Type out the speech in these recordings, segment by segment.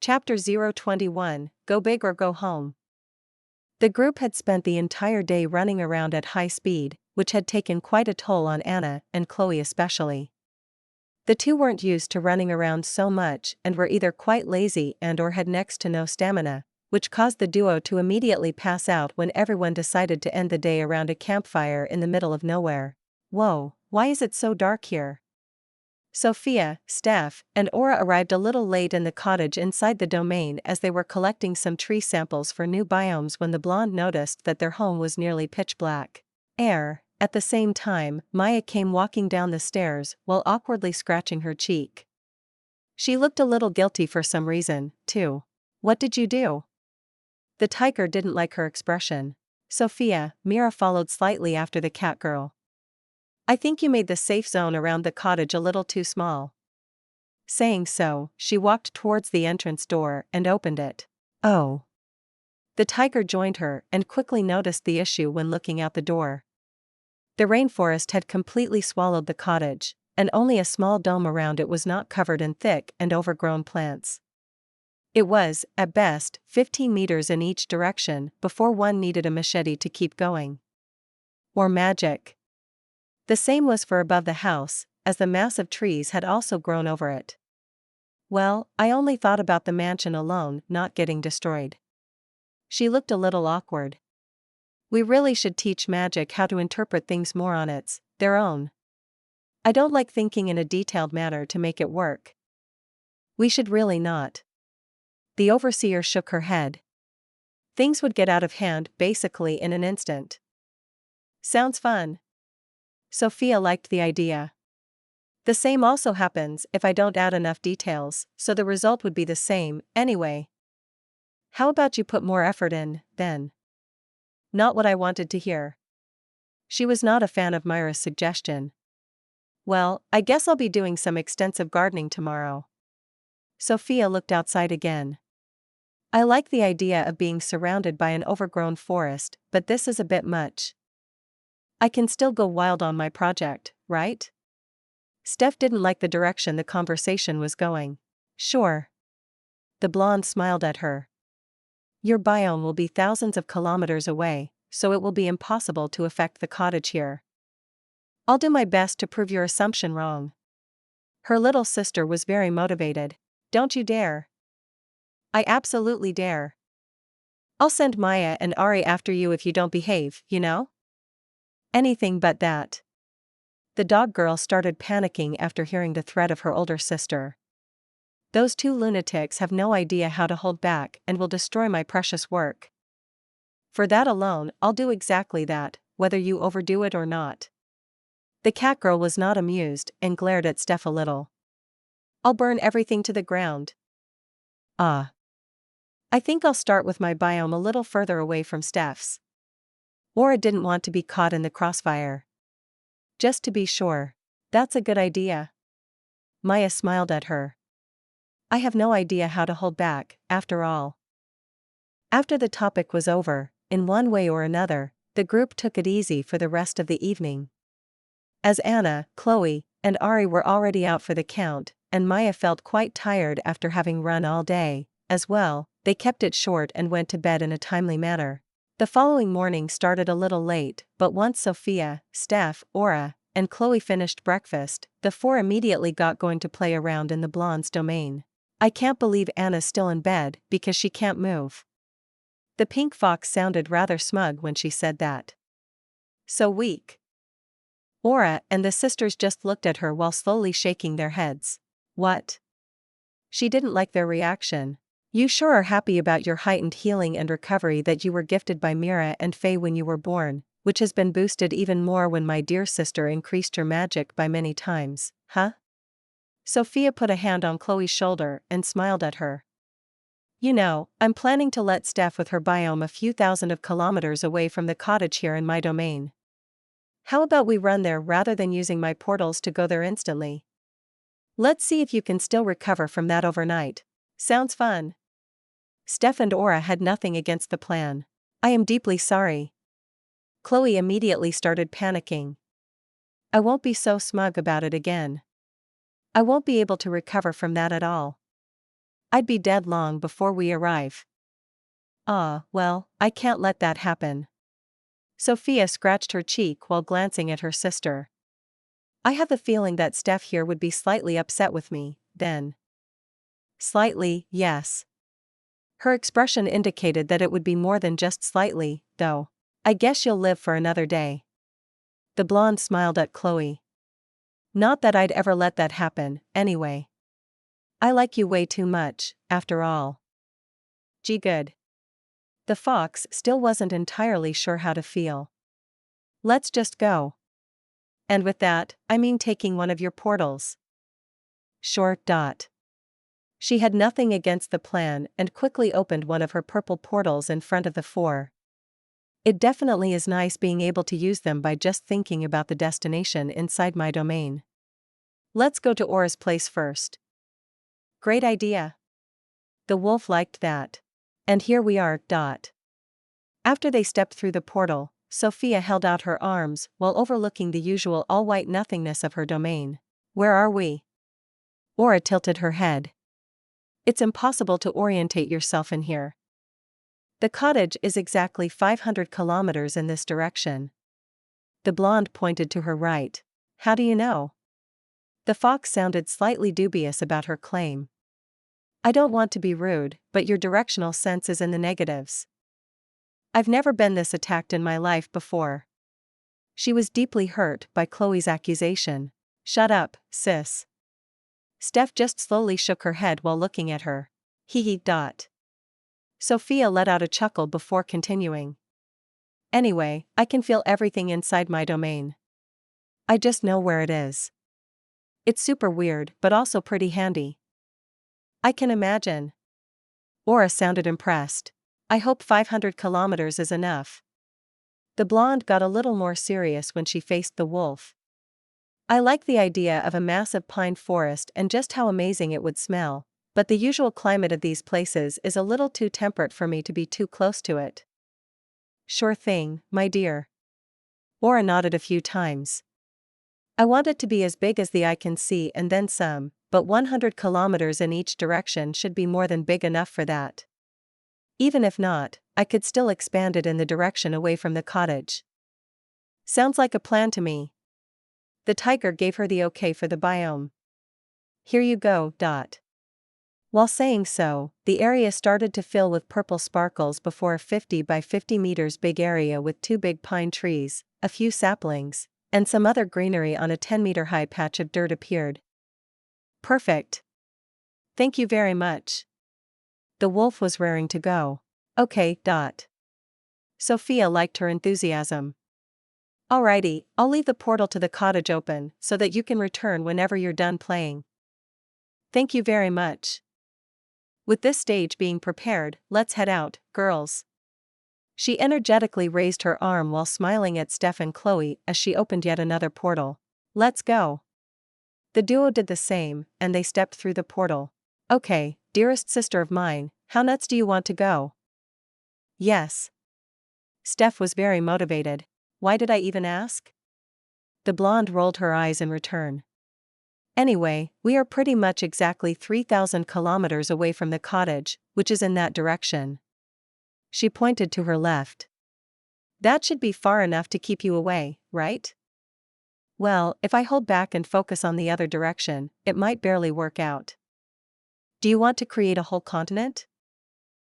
Chapter 021, Go Big or Go Home. The group had spent the entire day running around at high speed, which had taken quite a toll on Anna and Chloe especially. The two weren't used to running around so much and were either quite lazy and/or had next to no stamina, which caused the duo to immediately pass out when everyone decided to end the day around a campfire in the middle of nowhere. Whoa, why is it so dark here? Sophia, Steph, and Aura arrived a little late in the cottage inside the domain as they were collecting some tree samples for new biomes when the blonde noticed that their home was nearly pitch black. At the same time, Maya came walking down the stairs while awkwardly scratching her cheek. She looked a little guilty for some reason, too. What did you do? The tiger didn't like her expression. Sophia, Mira followed slightly after the cat girl. I think you made the safe zone around the cottage a little too small. Saying so, she walked towards the entrance door and opened it. Oh. The tiger joined her and quickly noticed the issue when looking out the door. The rainforest had completely swallowed the cottage, and only a small dome around it was not covered in thick and overgrown plants. It was, at best, 15 meters in each direction before one needed a machete to keep going. Or magic. The same was for above the house, as the massive trees had also grown over it. Well, I only thought about the mansion alone not getting destroyed. She looked a little awkward. We really should teach magic how to interpret things more on their own. I don't like thinking in a detailed manner to make it work. We should really not. The overseer shook her head. Things would get out of hand basically in an instant. Sounds fun. Sophia liked the idea. The same also happens if I don't add enough details, so the result would be the same, anyway. How about you put more effort in, then? Not what I wanted to hear. She was not a fan of Myra's suggestion. Well, I guess I'll be doing some extensive gardening tomorrow. Sophia looked outside again. I like the idea of being surrounded by an overgrown forest, but this is a bit much. I can still go wild on my project, right? Steph didn't like the direction the conversation was going. Sure. The blonde smiled at her. Your biome will be thousands of kilometers away, so it will be impossible to affect the cottage here. I'll do my best to prove your assumption wrong. Her little sister was very motivated. Don't you dare. I absolutely dare. I'll send Maya and Ari after you if you don't behave, you know? Anything but that. The dog girl started panicking after hearing the threat of her older sister. Those two lunatics have no idea how to hold back and will destroy my precious work. For that alone, I'll do exactly that, whether you overdo it or not. The cat girl was not amused and glared at Steph a little. I'll burn everything to the ground. I think I'll start with my biome a little further away from Steph's. Aura didn't want to be caught in the crossfire. Just to be sure. That's a good idea. Maya smiled at her. I have no idea how to hold back, after all. After the topic was over, in one way or another, the group took it easy for the rest of the evening. As Anna, Chloe, and Ari were already out for the count, and Maya felt quite tired after having run all day, as well, they kept it short and went to bed in a timely manner. The following morning started a little late, but once Sophia, Steph, Aura, and Chloe finished breakfast, the four immediately got going to play around in the blonde's domain. I can't believe Anna's still in bed because she can't move. The pink fox sounded rather smug when she said that. So weak. Aura and the sisters just looked at her while slowly shaking their heads. What? She didn't like their reaction. You sure are happy about your heightened healing and recovery that you were gifted by Mira and Faye when you were born, which has been boosted even more when my dear sister increased her magic by many times, huh? Sophia put a hand on Chloe's shoulder and smiled at her. You know, I'm planning to let Steph with her biome a few thousand of kilometers away from the cottage here in my domain. How about we run there rather than using my portals to go there instantly? Let's see if you can still recover from that overnight. Sounds fun. Steph and Aura had nothing against the plan. I am deeply sorry. Chloe immediately started panicking. I won't be so smug about it again. I won't be able to recover from that at all. I'd be dead long before we arrive. Ah, well, I can't let that happen. Sophia scratched her cheek while glancing at her sister. I have the feeling that Steph here would be slightly upset with me, then. Slightly, yes. Her expression indicated that it would be more than just slightly, though. I guess you'll live for another day. The blonde smiled at Chloe. Not that I'd ever let that happen, anyway. I like you way too much, after all. Gee good. The fox still wasn't entirely sure how to feel. Let's just go. And with that, I mean taking one of your portals. Sure. She had nothing against the plan and quickly opened one of her purple portals in front of the four. It definitely is nice being able to use them by just thinking about the destination inside my domain. Let's go to Aura's place first. Great idea. The wolf liked that. And here we are. After they stepped through the portal, Sophia held out her arms while overlooking the usual all-white nothingness of her domain. Where are we? Aura tilted her head. It's impossible to orientate yourself in here. The cottage is exactly 500 kilometers in this direction. The blonde pointed to her right. How do you know? The fox sounded slightly dubious about her claim. I don't want to be rude, but your directional sense is in the negatives. I've never been this attacked in my life before. She was deeply hurt by Chloe's accusation. Shut up, sis. Steph just slowly shook her head while looking at her. Hee hee. Sophia let out a chuckle before continuing. Anyway, I can feel everything inside my domain. I just know where it is. It's super weird, but also pretty handy. I can imagine. Aura sounded impressed. I hope 500 kilometers is enough. The blonde got a little more serious when she faced the wolf. I like the idea of a massive pine forest and just how amazing it would smell, but the usual climate of these places is a little too temperate for me to be too close to it. Sure thing, my dear. Aura nodded a few times. I want it to be as big as the eye can see and then some, but 100 kilometers in each direction should be more than big enough for that. Even if not, I could still expand it in the direction away from the cottage. Sounds like a plan to me. The tiger gave her the okay for the biome. Here you go. While saying so, the area started to fill with purple sparkles before a 50 by 50 meters big area with 2 big pine trees, a few saplings, and some other greenery on a 10-meter high patch of dirt appeared. Perfect. Thank you very much. The wolf was raring to go. Okay. Sophia liked her enthusiasm. Alrighty, I'll leave the portal to the cottage open so that you can return whenever you're done playing. Thank you very much. With this stage being prepared, let's head out, girls. She energetically raised her arm while smiling at Steph and Chloe as she opened yet another portal. Let's go. The duo did the same, and they stepped through the portal. Okay, dearest sister of mine, how nuts do you want to go? Yes. Steph was very motivated. Why did I even ask? The blonde rolled her eyes in return. Anyway, we are pretty much exactly 3,000 kilometers away from the cottage, which is in that direction. She pointed to her left. That should be far enough to keep you away, right? Well, if I hold back and focus on the other direction, it might barely work out. Do you want to create a whole continent?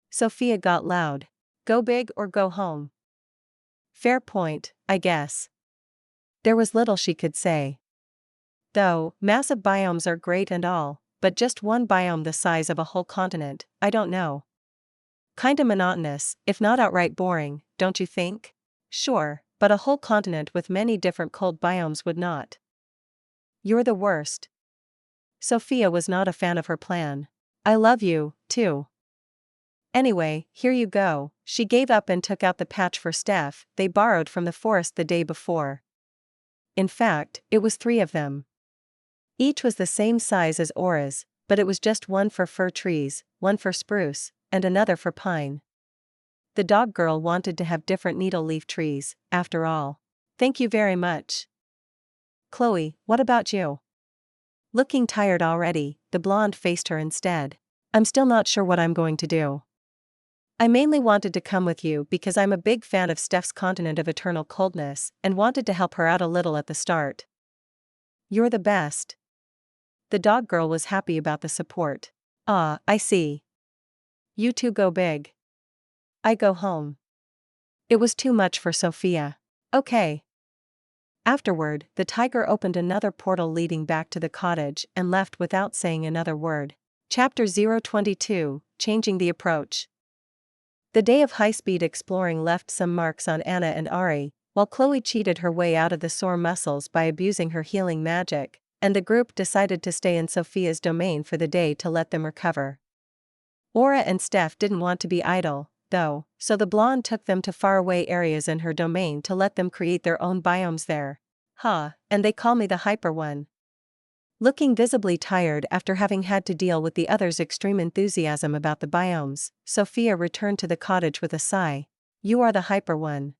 Sophia got loud. Go big or go home. Fair point, I guess. There was little she could say. Though, massive biomes are great and all, but just one biome the size of a whole continent, I don't know. Kinda monotonous, if not outright boring, don't you think? Sure, but a whole continent with many different cold biomes would not. You're the worst. Sophia was not a fan of her plan. I love you, too. Anyway, here you go. She gave up and took out the patch for Steph they borrowed from the forest the day before. In fact, it was 3 of them. Each was the same size as Aura's, but it was just one for fir trees, one for spruce, and another for pine. The dog girl wanted to have different needle leaf trees, after all. Thank you very much. Chloe, what about you? Looking tired already, the blonde faced her instead. I'm still not sure what I'm going to do. I mainly wanted to come with you because I'm a big fan of Steph's continent of eternal coldness and wanted to help her out a little at the start. You're the best. The dog girl was happy about the support. Ah, I see. You two go big. I go home. It was too much for Sophia. Okay. Afterward, the tiger opened another portal leading back to the cottage and left without saying another word. Chapter 022, Changing the Approach. The day of high-speed exploring left some marks on Anna and Ari, while Chloe cheated her way out of the sore muscles by abusing her healing magic, and the group decided to stay in Sophia's domain for the day to let them recover. Aura and Steph didn't want to be idle, though, so the blonde took them to faraway areas in her domain to let them create their own biomes there. And they call me the Hyper One. Looking visibly tired after having had to deal with the others' extreme enthusiasm about the biomes, Sophia returned to the cottage with a sigh. You are the Hyper One.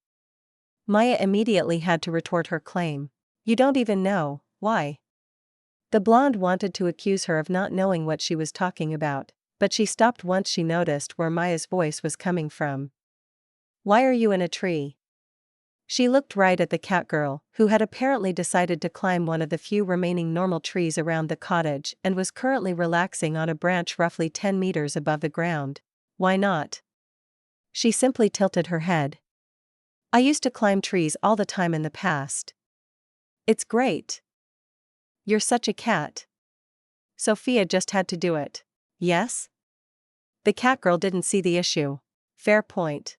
Maya immediately had to retort her claim. You don't even know, why? The blonde wanted to accuse her of not knowing what she was talking about, but she stopped once she noticed where Maya's voice was coming from. Why are you in a tree? She looked right at the cat girl, who had apparently decided to climb one of the few remaining normal trees around the cottage and was currently relaxing on a branch roughly 10 meters above the ground. Why not? She simply tilted her head. I used to climb trees all the time in the past. It's great. You're such a cat. Sophia just had to do it. Yes? The cat girl didn't see the issue. Fair point.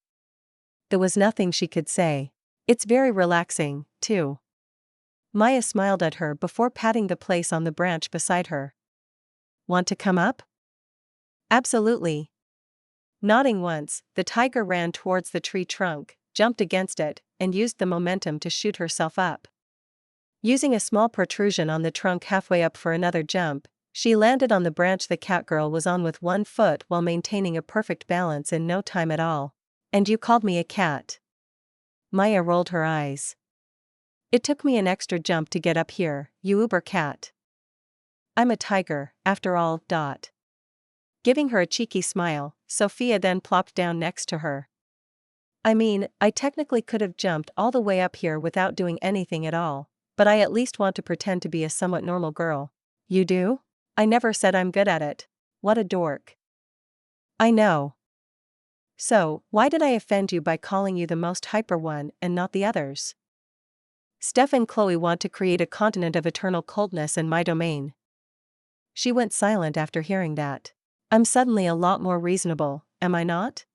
There was nothing she could say. It's very relaxing, too. Maya smiled at her before patting the place on the branch beside her. Want to come up? Absolutely. Nodding once, the tiger ran towards the tree trunk, jumped against it, and used the momentum to shoot herself up. Using a small protrusion on the trunk halfway up for another jump, she landed on the branch the cat girl was on with one foot while maintaining a perfect balance in no time at all. And you called me a cat. Maya rolled her eyes. It took me an extra jump to get up here, you uber cat. I'm a tiger, after all. Giving her a cheeky smile, Sophia then plopped down next to her. I mean, I technically could have jumped all the way up here without doing anything at all, but I at least want to pretend to be a somewhat normal girl. You do? I never said I'm good at it. What a dork. I know. So, why did I offend you by calling you the most hyper one and not the others? Steph and Chloe want to create a continent of eternal coldness in my domain. She went silent after hearing that. I'm suddenly a lot more reasonable, am I not?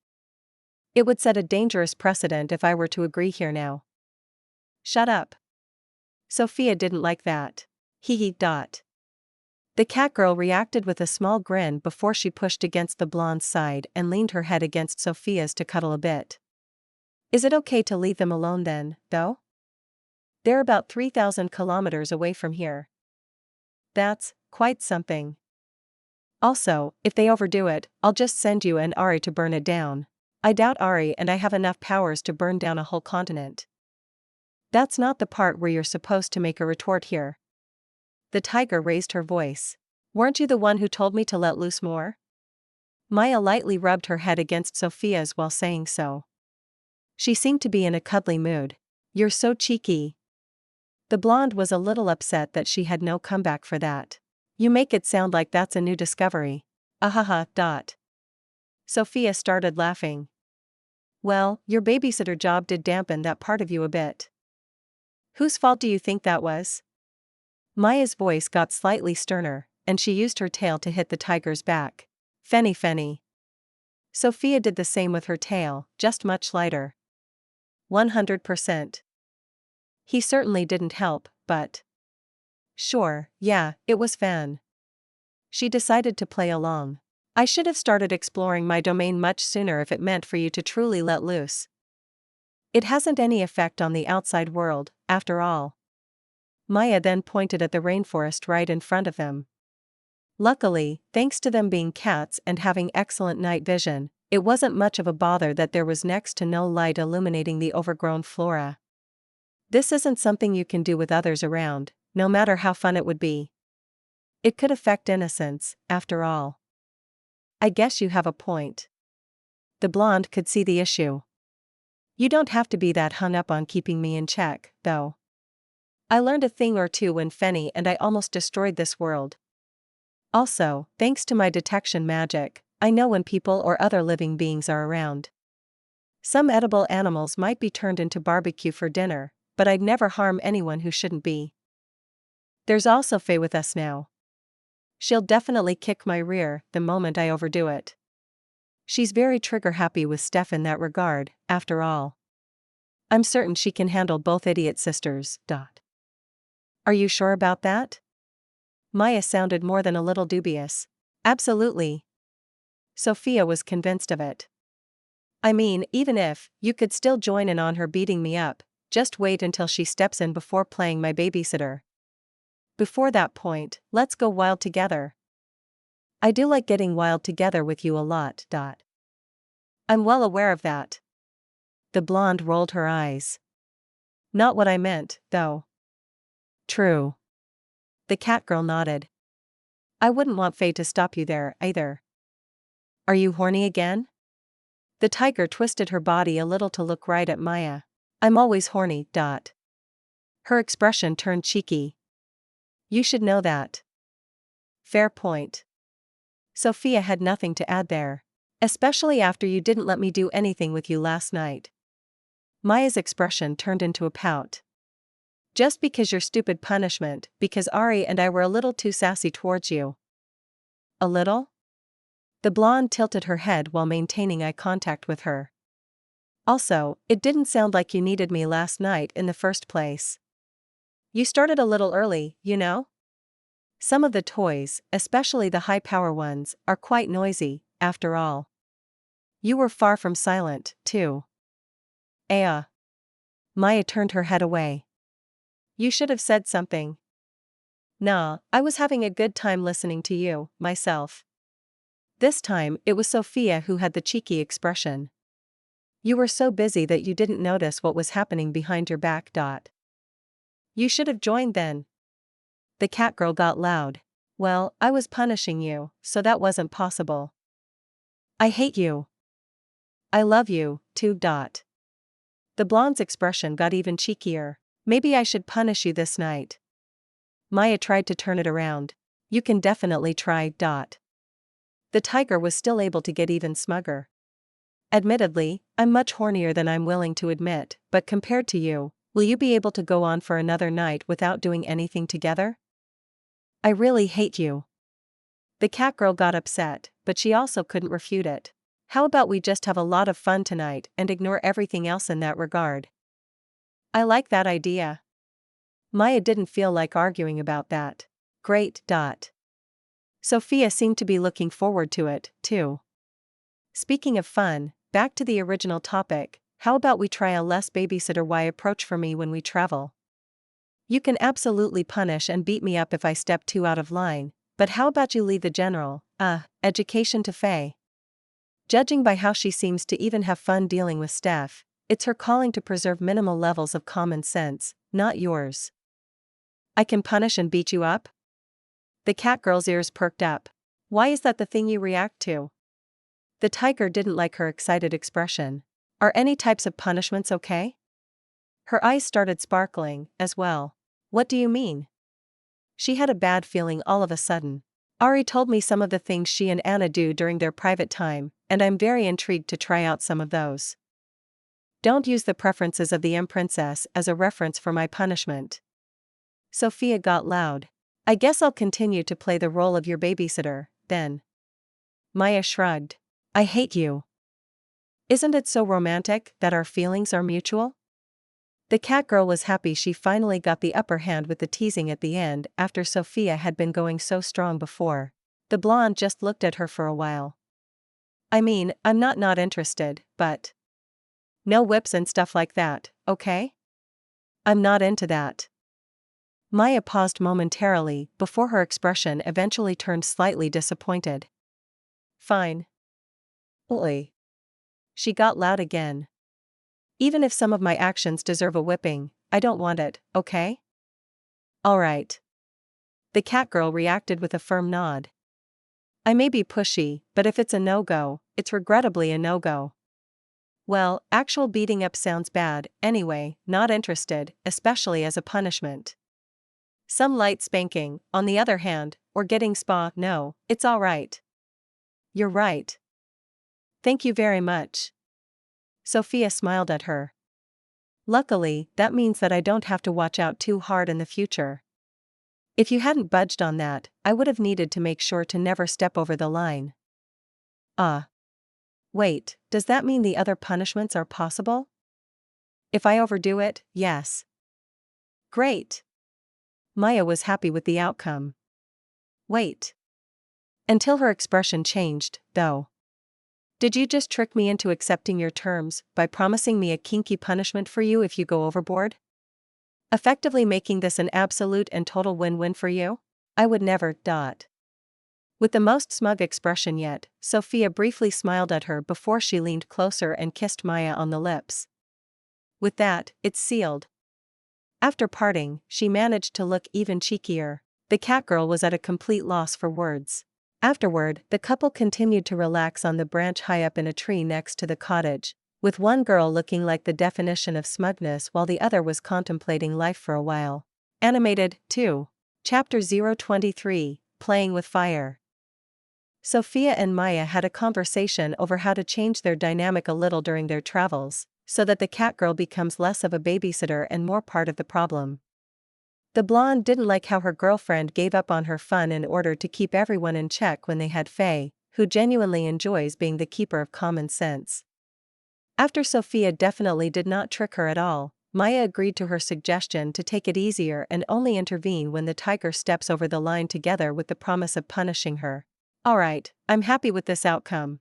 It would set a dangerous precedent if I were to agree here now. Shut up. Sophia didn't like that. Hee hee. The cat girl reacted with a small grin before she pushed against the blonde's side and leaned her head against Sophia's to cuddle a bit. Is it okay to leave them alone then, though? They're about 3,000 kilometers away from here. That's quite something. Also, if they overdo it, I'll just send you and Ari to burn it down. I doubt Ari and I have enough powers to burn down a whole continent. That's not the part where you're supposed to make a retort here. The tiger raised her voice. Weren't you the one who told me to let loose more? Maya lightly rubbed her head against Sophia's while saying so. She seemed to be in a cuddly mood. You're so cheeky. The blonde was a little upset that she had no comeback for that. You make it sound like that's a new discovery. Ahaha. Sophia started laughing. Well, your babysitter job did dampen that part of you a bit. Whose fault do you think that was? Maya's voice got slightly sterner, and she used her tail to hit the tiger's back. Fenny. Sophia did the same with her tail, just much lighter. 100%. He certainly didn't help, but... Sure, yeah, it was fun. She decided to play along. I should have started exploring my domain much sooner if it meant for you to truly let loose. It hasn't any effect on the outside world, after all. Maya then pointed at the rainforest right in front of them. Luckily, thanks to them being cats and having excellent night vision, it wasn't much of a bother that there was next to no light illuminating the overgrown flora. This isn't something you can do with others around, no matter how fun it would be. It could affect innocence, after all. I guess you have a point. The blonde could see the issue. You don't have to be that hung up on keeping me in check, though. I learned a thing or two when Fenny and I almost destroyed this world. Also, thanks to my detection magic, I know when people or other living beings are around. Some edible animals might be turned into barbecue for dinner, but I'd never harm anyone who shouldn't be. There's also Faye with us now. She'll definitely kick my rear the moment I overdo it. She's very trigger-happy with Steph in that regard, after all. I'm certain she can handle both idiot sisters. Are you sure about that? Maya sounded more than a little dubious. Absolutely. Sophia was convinced of it. I mean, even if you could still join in on her beating me up, just wait until she steps in before playing my babysitter. Before that point, let's go wild together. I do like getting wild together with you a lot. I'm well aware of that. The blonde rolled her eyes. Not what I meant, though. True. The catgirl nodded. I wouldn't want Faye to stop you there, either. Are you horny again? The tiger twisted her body a little to look right at Maya. I'm always horny. Her expression turned cheeky. You should know that. Fair point. Sophia had nothing to add there. Especially after you didn't let me do anything with you last night. Maya's expression turned into a pout. Just because your stupid punishment, because Ari and I were a little too sassy towards you. A little? The blonde tilted her head while maintaining eye contact with her. Also, it didn't sound like you needed me last night in the first place. You started a little early, you know? Some of the toys, especially the high-power ones, are quite noisy, after all. You were far from silent, too. Maya turned her head away. You should have said something. Nah, I was having a good time listening to you, myself. This time, it was Sophia who had the cheeky expression. You were so busy that you didn't notice what was happening behind your back. You should have joined then. The catgirl got loud. Well, I was punishing you, so that wasn't possible. I hate you. I love you, too. The blonde's expression got even cheekier. Maybe I should punish you this night. Maya tried to turn it around. You can definitely try. The tiger was still able to get even smugger. Admittedly, I'm much hornier than I'm willing to admit, but compared to you, will you be able to go on for another night without doing anything together? I really hate you. The catgirl got upset, but she also couldn't refute it. How about we just have a lot of fun tonight and ignore everything else in that regard? I like that idea. Maya didn't feel like arguing about that. Great. Sophia seemed to be looking forward to it, too. Speaking of fun, back to the original topic, how about we try a less babysitter-y approach for me when we travel? You can absolutely punish and beat me up if I step too out of line, but how about you leave the general, education to Faye? Judging by how she seems to even have fun dealing with Steph, it's her calling to preserve minimal levels of common sense, not yours. I can punish and beat you up? The catgirl's ears perked up. Why is that the thing you react to? The tiger didn't like her excited expression. Are any types of punishments okay? Her eyes started sparkling, as well. What do you mean? She had a bad feeling all of a sudden. Ari told me some of the things she and Anna do during their private time, and I'm very intrigued to try out some of those. Don't use the preferences of the Emprincess as a reference for my punishment. Sophia got loud. I guess I'll continue to play the role of your babysitter, then. Maya shrugged. I hate you. Isn't it so romantic that our feelings are mutual? The catgirl was happy she finally got the upper hand with the teasing at the end after Sophia had been going so strong before. The blonde just looked at her for a while. I mean, I'm not interested, but. No whips and stuff like that, okay? I'm not into that. Maya paused momentarily before her expression eventually turned slightly disappointed. Fine. Oi. She got loud again. Even if some of my actions deserve a whipping, I don't want it, okay? All right. The catgirl reacted with a firm nod. I may be pushy, but if it's a no-go, it's regrettably a no-go. Well, actual beating up sounds bad, anyway, not interested, especially as a punishment. Some light spanking, on the other hand, or getting no, it's alright. You're right. Thank you very much. Sophia smiled at her. Luckily, that means that I don't have to watch out too hard in the future. If you hadn't budged on that, I would have needed to make sure to never step over the line. Wait, does that mean the other punishments are possible? If I overdo it, yes. Great. Maya was happy with the outcome. Wait. Until her expression changed, though. Did you just trick me into accepting your terms by promising me a kinky punishment for you if you go overboard? Effectively making this an absolute and total win-win for you? I would never. With the most smug expression yet, Sophia briefly smiled at her before she leaned closer and kissed Maya on the lips. With that, it's sealed. After parting, she managed to look even cheekier. The catgirl was at a complete loss for words. Afterward, the couple continued to relax on the branch high up in a tree next to the cottage, with one girl looking like the definition of smugness while the other was contemplating life for a while. Animated, 2. Chapter 023, Playing with Fire. Sophia and Maya had a conversation over how to change their dynamic a little during their travels, so that the catgirl becomes less of a babysitter and more part of the problem. The blonde didn't like how her girlfriend gave up on her fun in order to keep everyone in check when they had Faye, who genuinely enjoys being the keeper of common sense. After Sophia definitely did not trick her at all, Maya agreed to her suggestion to take it easier and only intervene when the tiger steps over the line together with the promise of punishing her. Alright, I'm happy with this outcome.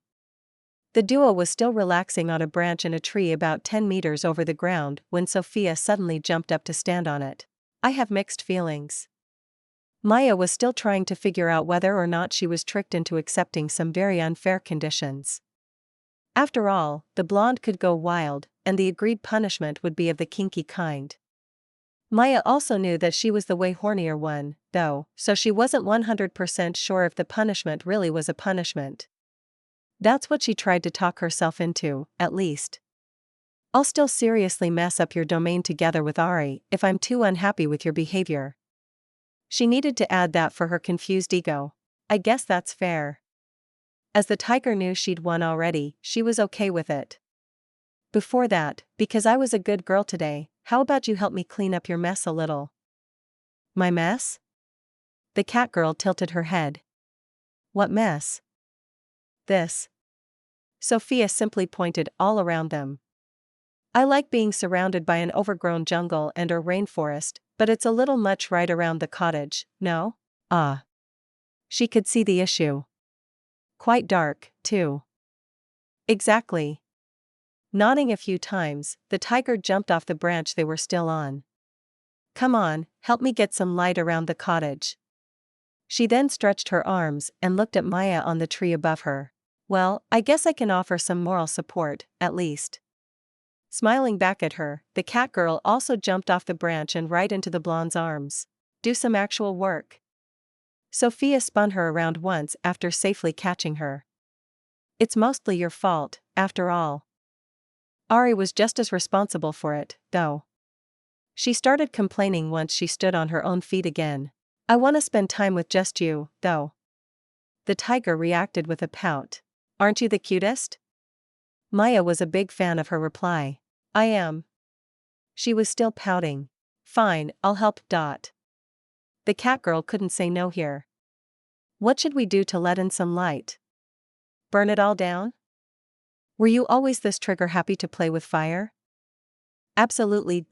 The duo was still relaxing on a branch in a tree about 10 meters over the ground when Sophia suddenly jumped up to stand on it. I have mixed feelings. Maya was still trying to figure out whether or not she was tricked into accepting some very unfair conditions. After all, the blonde could go wild, and the agreed punishment would be of the kinky kind. Maya also knew that she was the way hornier one, though, so she wasn't 100% sure if the punishment really was a punishment. That's what she tried to talk herself into, at least. I'll still seriously mess up your domain together with Ari if I'm too unhappy with your behavior. She needed to add that for her confused ego. I guess that's fair. As the tiger knew she'd won already, she was okay with it. Before that, because I was a good girl today, how about you help me clean up your mess a little? My mess? The catgirl tilted her head. What mess? This. Sophia simply pointed all around them. I like being surrounded by an overgrown jungle and/or rainforest, but it's a little much right around the cottage, no? She could see the issue. Quite dark, too. Exactly. Nodding a few times, the tiger jumped off the branch they were still on. Come on, help me get some light around the cottage. She then stretched her arms and looked at Maya on the tree above her. Well, I guess I can offer some moral support, at least. Smiling back at her, the catgirl also jumped off the branch and right into the blonde's arms. Do some actual work. Sophia spun her around once after safely catching her. It's mostly your fault, after all. Ari was just as responsible for it, though. She started complaining once she stood on her own feet again. I want to spend time with just you, though. The tiger reacted with a pout. Aren't you the cutest? Maya was a big fan of her reply. I am. She was still pouting. Fine, I'll help. The catgirl couldn't say no here. What should we do to let in some light? Burn it all down? Were you always this trigger happy to play with fire? Absolutely.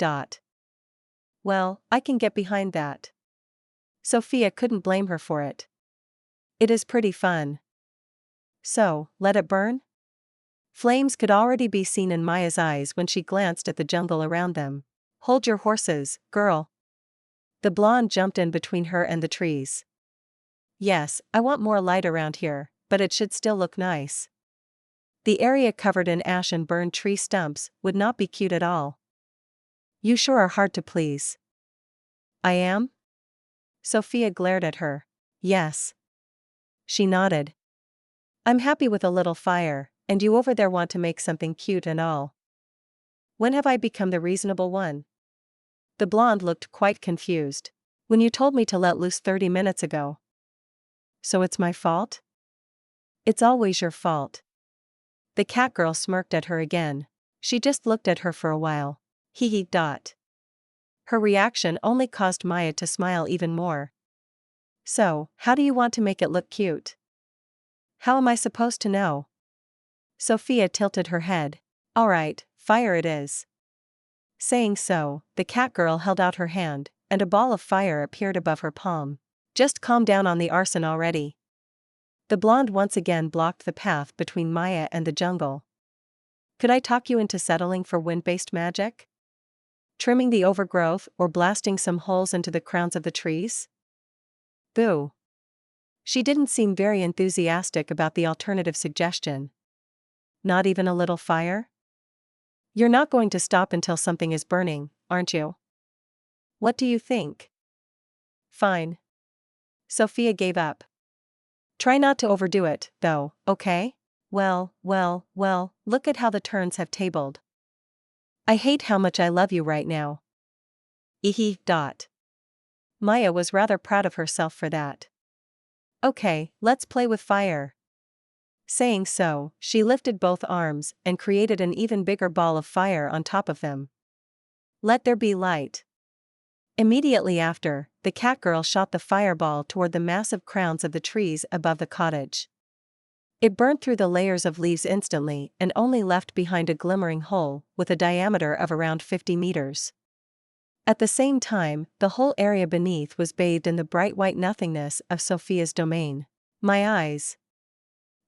Well, I can get behind that. Sophia couldn't blame her for it. It is pretty fun. So, let it burn? Flames could already be seen in Maya's eyes when she glanced at the jungle around them. Hold your horses, girl. The blonde jumped in between her and the trees. Yes, I want more light around here, but it should still look nice. The area covered in ash and burned tree stumps would not be cute at all. You sure are hard to please. I am? Sophia glared at her. Yes. She nodded. I'm happy with a little fire, and you over there want to make something cute and all. When have I become the reasonable one? The blonde looked quite confused. When you told me to let loose 30 minutes ago. So it's my fault? It's always your fault. The cat girl smirked at her again. She just looked at her for a while. Hee hee. Her reaction only caused Maya to smile even more. So, how do you want to make it look cute? How am I supposed to know? Sophia tilted her head. Alright, fire it is. Saying so, the cat girl held out her hand, and a ball of fire appeared above her palm. Just calm down on the arson already. The blonde once again blocked the path between Maya and the jungle. Could I talk you into settling for wind-based magic? Trimming the overgrowth or blasting some holes into the crowns of the trees? Boo. She didn't seem very enthusiastic about the alternative suggestion. Not even a little fire? You're not going to stop until something is burning, aren't you? What do you think? Fine. Sophia gave up. Try not to overdo it, though, okay? Well, look at how the turns have tabled. I hate how much I love you right now. Eehee. Maya was rather proud of herself for that. Okay, let's play with fire. Saying so, she lifted both arms and created an even bigger ball of fire on top of them. Let there be light. Immediately after, the cat girl shot the fireball toward the massive crowns of the trees above the cottage. It burnt through the layers of leaves instantly and only left behind a glimmering hole with a diameter of around 50 meters. At the same time, the whole area beneath was bathed in the bright white nothingness of Sophia's domain. My eyes.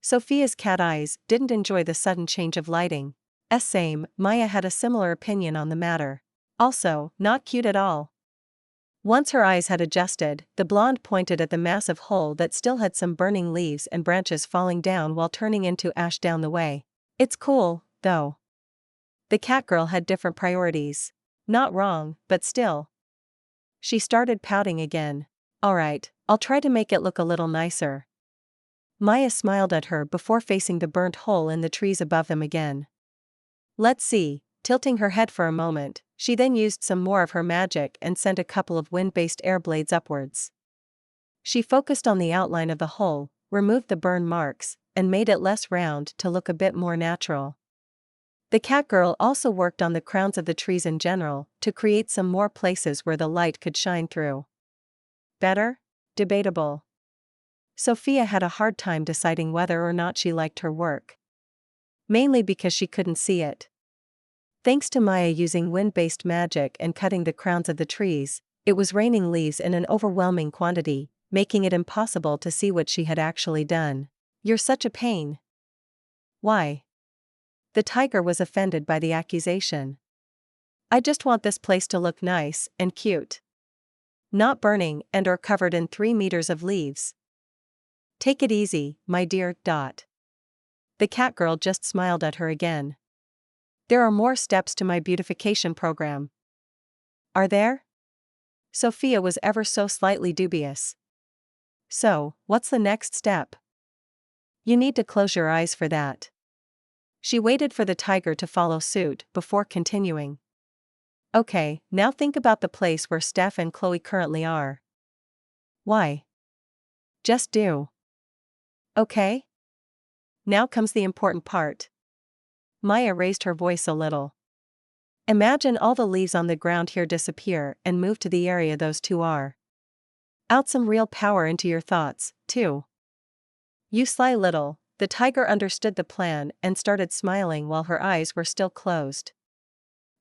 Sophia's cat eyes didn't enjoy the sudden change of lighting. Same, Maya had a similar opinion on the matter. Also, not cute at all. Once her eyes had adjusted, the blonde pointed at the massive hole that still had some burning leaves and branches falling down while turning into ash down the way. It's cool, though. The cat girl had different priorities. Not wrong, but still. She started pouting again. Alright, I'll try to make it look a little nicer. Maya smiled at her before facing the burnt hole in the trees above them again. Let's see, tilting her head for a moment, she then used some more of her magic and sent a couple of wind-based air blades upwards. She focused on the outline of the hole, removed the burn marks, and made it less round to look a bit more natural. The cat girl also worked on the crowns of the trees in general to create some more places where the light could shine through. Better? Debatable. Sophia had a hard time deciding whether or not she liked her work. Mainly because she couldn't see it. Thanks to Maya using wind-based magic and cutting the crowns of the trees, it was raining leaves in an overwhelming quantity, making it impossible to see what she had actually done. You're such a pain. Why? The tiger was offended by the accusation. I just want this place to look nice and cute. Not burning and or covered in 3 meters of leaves. Take it easy, my dear. The cat girl just smiled at her again. There are more steps to my beautification program. Are there? Sophia was ever so slightly dubious. So, what's the next step? You need to close your eyes for that. She waited for the tiger to follow suit before continuing. Okay, now think about the place where Steph and Chloe currently are. Why? Just do. Okay? Now comes the important part. Maya raised her voice a little. Imagine all the leaves on the ground here disappear and move to the area those two are. Out some real power into your thoughts, too. You sly little. The tiger understood the plan and started smiling while her eyes were still closed.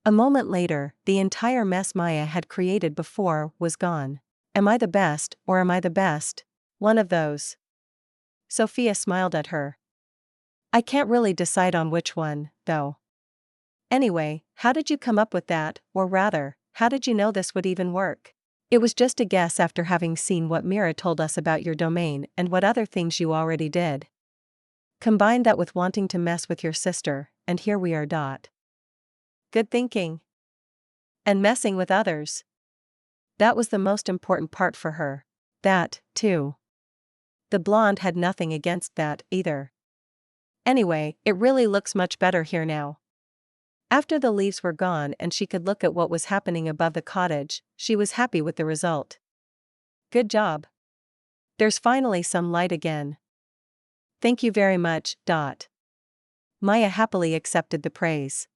A moment later, the entire mess Maya had created before was gone. Am I the best, or am I the best? One of those. Sophia smiled at her. I can't really decide on which one, though. Anyway, how did you come up with that, or rather, how did you know this would even work? It was just a guess after having seen what Mira told us about your domain and what other things you already did. Combine that with wanting to mess with your sister, and here we are. Good thinking. And messing with others. That was the most important part for her. That, too. The blonde had nothing against that, either. Anyway, it really looks much better here now. After the leaves were gone and she could look at what was happening above the cottage, she was happy with the result. Good job. There's finally some light again. Thank you very much. Maya happily accepted the praise.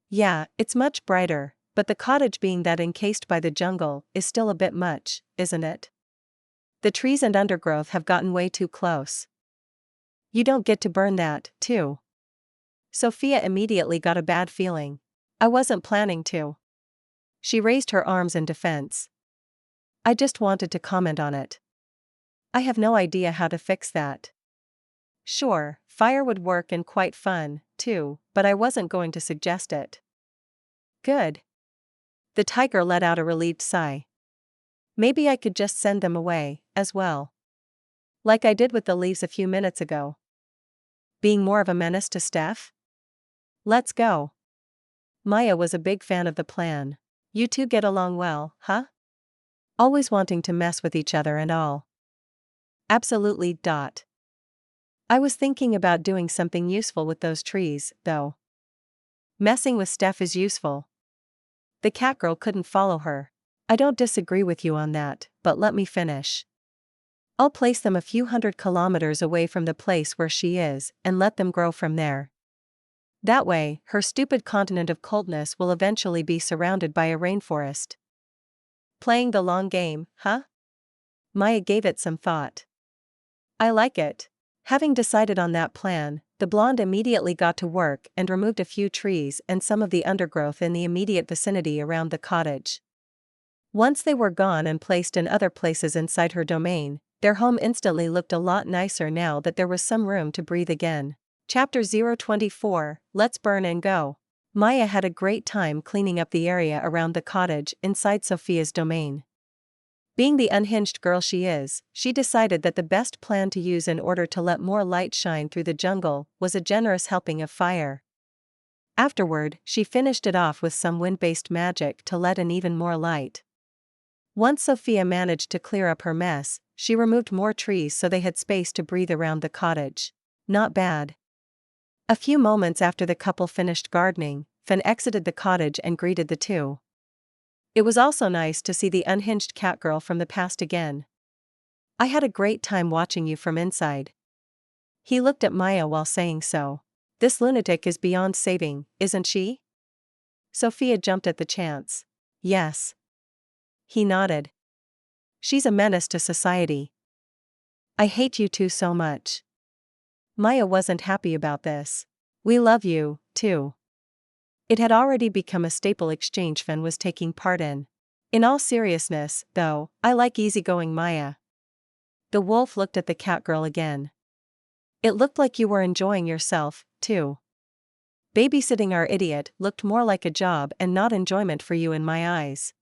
Yeah, it's much brighter, but the cottage being that encased by the jungle is still a bit much, isn't it? The trees and undergrowth have gotten way too close. You don't get to burn that, too. Sophia immediately got a bad feeling. I wasn't planning to. She raised her arms in defense. I just wanted to comment on it. I have no idea how to fix that. Sure, fire would work and quite fun, too, but I wasn't going to suggest it. Good. The tiger let out a relieved sigh. Maybe I could just send them away, as well. Like I did with the leaves a few minutes ago. Being more of a menace to Steph? Let's go. Maya was a big fan of the plan. You two get along well, huh? Always wanting to mess with each other and all. Absolutely. I was thinking about doing something useful with those trees, though. Messing with Steph is useful. The catgirl couldn't follow her. I don't disagree with you on that, but let me finish. I'll place them a few 100 kilometers away from the place where she is, and let them grow from there. That way, her stupid continent of coldness will eventually be surrounded by a rainforest. Playing the long game, huh? Maya gave it some thought. I like it. Having decided on that plan, the blonde immediately got to work and removed a few trees and some of the undergrowth in the immediate vicinity around the cottage. Once they were gone and placed in other places inside her domain, their home instantly looked a lot nicer now that there was some room to breathe again. Chapter 024, Let's Burn and Go. Maya had a great time cleaning up the area around the cottage inside Sophia's domain. Being the unhinged girl she is, she decided that the best plan to use in order to let more light shine through the jungle was a generous helping of fire. Afterward, she finished it off with some wind-based magic to let in even more light. Once Sophia managed to clear up her mess, she removed more trees so they had space to breathe around the cottage. Not bad. A few moments after the couple finished gardening, Fen exited the cottage and greeted the two. It was also nice to see the unhinged catgirl from the past again. I had a great time watching you from inside. He looked at Maya while saying so. This lunatic is beyond saving, isn't she? Sophia jumped at the chance. Yes. He nodded. She's a menace to society. I hate you two so much. Maya wasn't happy about this. We love you, too. It had already become a staple exchange Fen was taking part in. In all seriousness, though, I like easygoing Maya. The wolf looked at the catgirl again. It looked like you were enjoying yourself, too. Babysitting our idiot looked more like a job and not enjoyment for you in my eyes.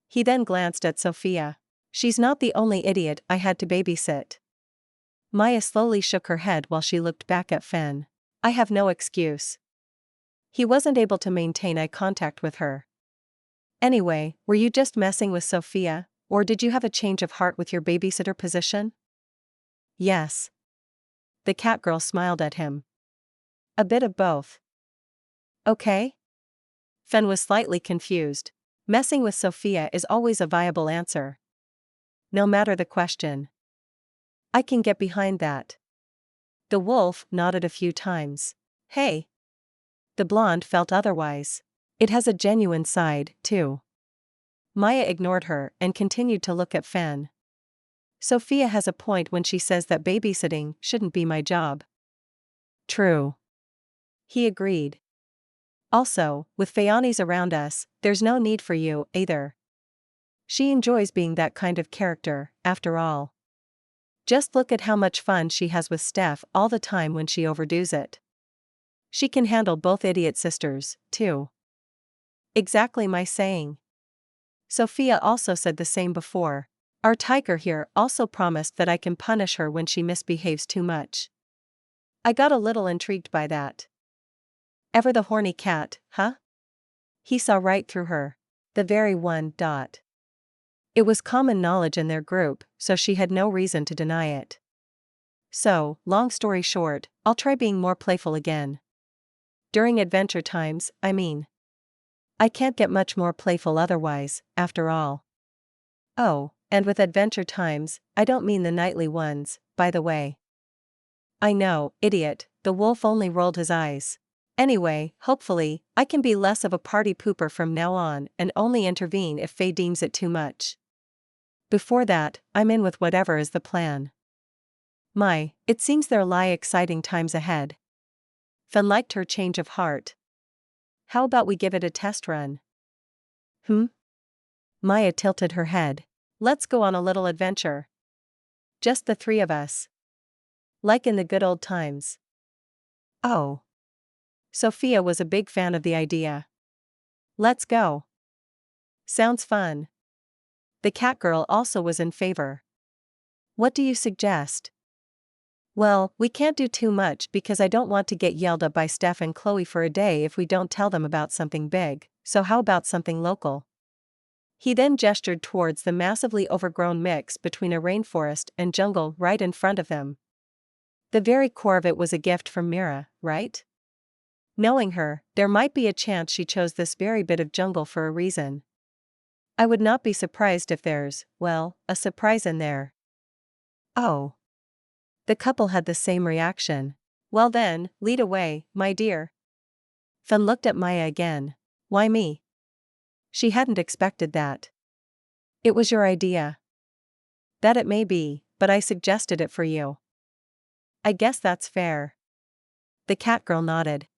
He then glanced at Sophia. She's not the only idiot I had to babysit. Maya slowly shook her head while she looked back at Fen. I have no excuse. He wasn't able to maintain eye contact with her. Anyway, were you just messing with Sophia, or did you have a change of heart with your babysitter position? Yes. The catgirl smiled at him. A bit of both. Okay? Fen was slightly confused. Messing with Sophia is always a viable answer. No matter the question. I can get behind that. The wolf nodded a few times. Hey. The blonde felt otherwise. It has a genuine side, too. Maya ignored her and continued to look at Fen. Sophia has a point when she says that babysitting shouldn't be my job. True. He agreed. Also, with Fayonis around us, there's no need for you, either. She enjoys being that kind of character, after all. Just look at how much fun she has with Steph all the time when she overdoes it. She can handle both idiot sisters, too. Exactly my saying. Sophia also said the same before. Our tiger here also promised that I can punish her when she misbehaves too much. I got a little intrigued by that. Ever the horny cat, huh? He saw right through her. The very one. It was common knowledge in their group, so she had no reason to deny it. So, long story short, I'll try being more playful again. During adventure times, I mean. I can't get much more playful otherwise, after all. Oh, and with adventure times, I don't mean the nightly ones, by the way. I know, idiot, the wolf only rolled his eyes. Anyway, hopefully, I can be less of a party pooper from now on and only intervene if Faye deems it too much. Before that, I'm in with whatever is the plan. It seems there lie exciting times ahead. Fen liked her change of heart. How about we give it a test run? Maya tilted her head. Let's go on a little adventure. Just the three of us. Like in the good old times. Oh. Sophia was a big fan of the idea. Let's go. Sounds fun. The cat girl also was in favor. What do you suggest? Well, we can't do too much because I don't want to get yelled at by Steph and Chloe for a day if we don't tell them about something big, so how about something local? He then gestured towards the massively overgrown mix between a rainforest and jungle right in front of them. The very core of it was a gift from Mira, right? Knowing her, there might be a chance she chose this very bit of jungle for a reason. I would not be surprised if there's, well, a surprise in there. Oh. The couple had the same reaction. Well then, lead away, my dear. Fen looked at Maya again. Why me? She hadn't expected that. It was your idea. That it may be, but I suggested it for you. I guess that's fair. The cat girl nodded.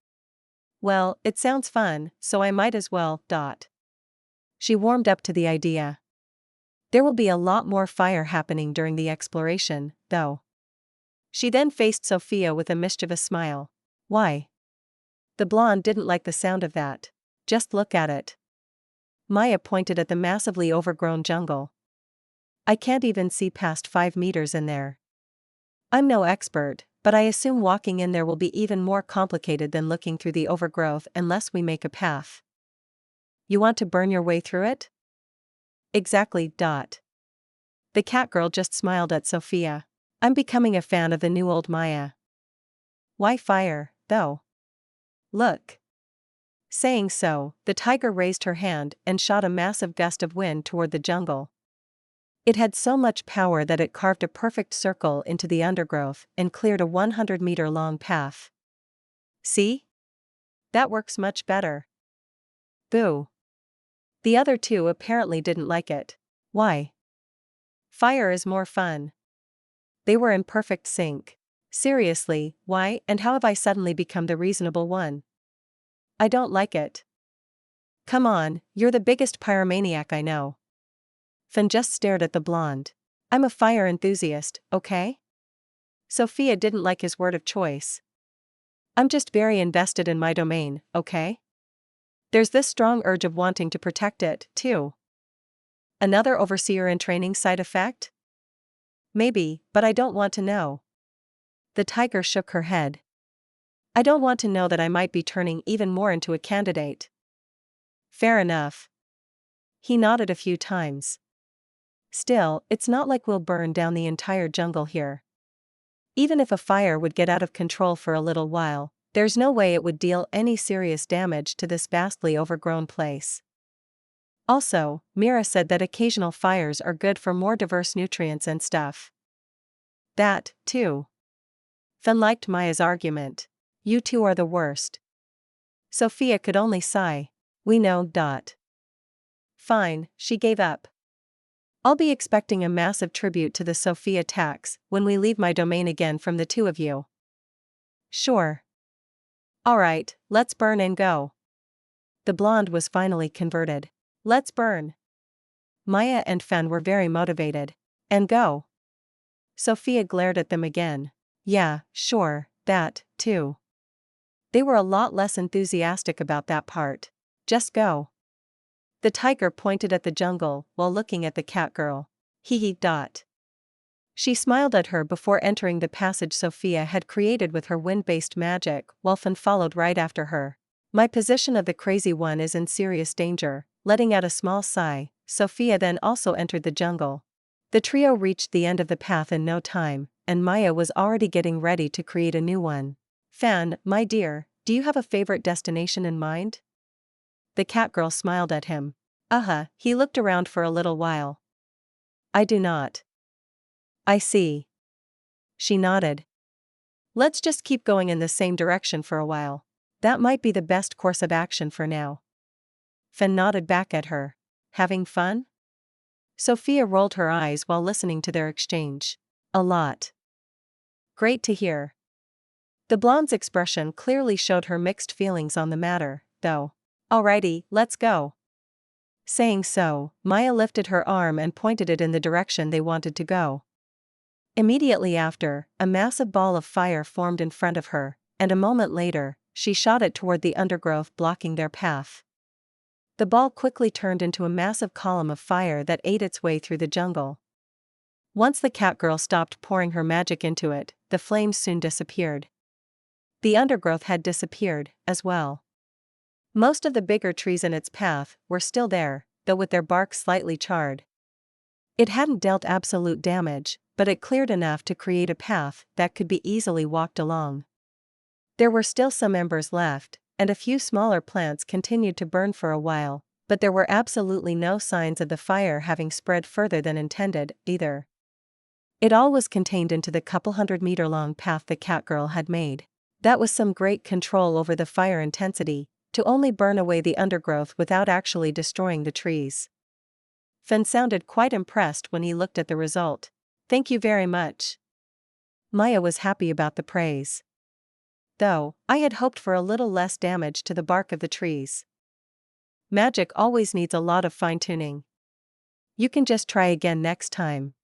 Well, it sounds fun, so I might as well. She warmed up to the idea. There will be a lot more fire happening during the exploration, though. She then faced Sophia with a mischievous smile. Why? The blonde didn't like the sound of that. Just look at it. Maya pointed at the massively overgrown jungle. I can't even see past 5 meters in there. I'm no expert, but I assume walking in there will be even more complicated than looking through the overgrowth unless we make a path. You want to burn your way through it? Exactly. The cat girl just smiled at Sophia. I'm becoming a fan of the new old Maya. Why fire, though? Look. Saying so, the tiger raised her hand and shot a massive gust of wind toward the jungle. It had so much power that it carved a perfect circle into the undergrowth and cleared a 100-meter-long path. See? That works much better. Boo. The other two apparently didn't like it. Why? Fire is more fun. They were in perfect sync. Seriously, why and how have I suddenly become the reasonable one? I don't like it. Come on, you're the biggest pyromaniac I know. Fen just stared at the blonde. I'm a fire enthusiast, okay? Sophia didn't like his word of choice. I'm just very invested in my domain, okay? There's this strong urge of wanting to protect it, too. Another overseer in training side effect? Maybe, but I don't want to know. The tiger shook her head. I don't want to know that I might be turning even more into a candidate. Fair enough. He nodded a few times. Still, it's not like we'll burn down the entire jungle here. Even if a fire would get out of control for a little while, there's no way it would deal any serious damage to this vastly overgrown place. Also, Mira said that occasional fires are good for more diverse nutrients and stuff. That, too. Fen liked Maya's argument. You two are the worst. Sophia could only sigh. We know. Fine, she gave up. I'll be expecting a massive tribute to the Sophia tax when we leave my domain again from the two of you. Sure. Alright, let's burn and go. The blonde was finally converted. Let's burn. Maya and Fen were very motivated. And go. Sophia glared at them again. Yeah, sure, that, too. They were a lot less enthusiastic about that part. Just go. The tiger pointed at the jungle while looking at the cat girl. Hee hee. She smiled at her before entering the passage Sophia had created with her wind-based magic while Fen followed right after her. My position of the crazy one is in serious danger. Letting out a small sigh, Sophia then also entered the jungle. The trio reached the end of the path in no time, and Maya was already getting ready to create a new one. Fan, my dear, do you have a favorite destination in mind? The catgirl smiled at him. He looked around for a little while. I do not. I see. She nodded. Let's just keep going in the same direction for a while. That might be the best course of action for now. Fen nodded back at her. Having fun? Sophia rolled her eyes while listening to their exchange. A lot. Great to hear. The blonde's expression clearly showed her mixed feelings on the matter, though. Alrighty, let's go. Saying so, Maya lifted her arm and pointed it in the direction they wanted to go. Immediately after, a massive ball of fire formed in front of her, and a moment later, she shot it toward the undergrowth blocking their path. The ball quickly turned into a massive column of fire that ate its way through the jungle. Once the catgirl stopped pouring her magic into it, the flames soon disappeared. The undergrowth had disappeared, as well. Most of the bigger trees in its path were still there, though with their bark slightly charred. It hadn't dealt absolute damage, but it cleared enough to create a path that could be easily walked along. There were still some embers left, and a few smaller plants continued to burn for a while, but there were absolutely no signs of the fire having spread further than intended, either. It all was contained into the couple 100-meter-long path the catgirl had made. That was some great control over the fire intensity, to only burn away the undergrowth without actually destroying the trees. Fen sounded quite impressed when he looked at the result. Thank you very much. Maya was happy about the praise. Though, I had hoped for a little less damage to the bark of the trees. Magic always needs a lot of fine-tuning. You can just try again next time.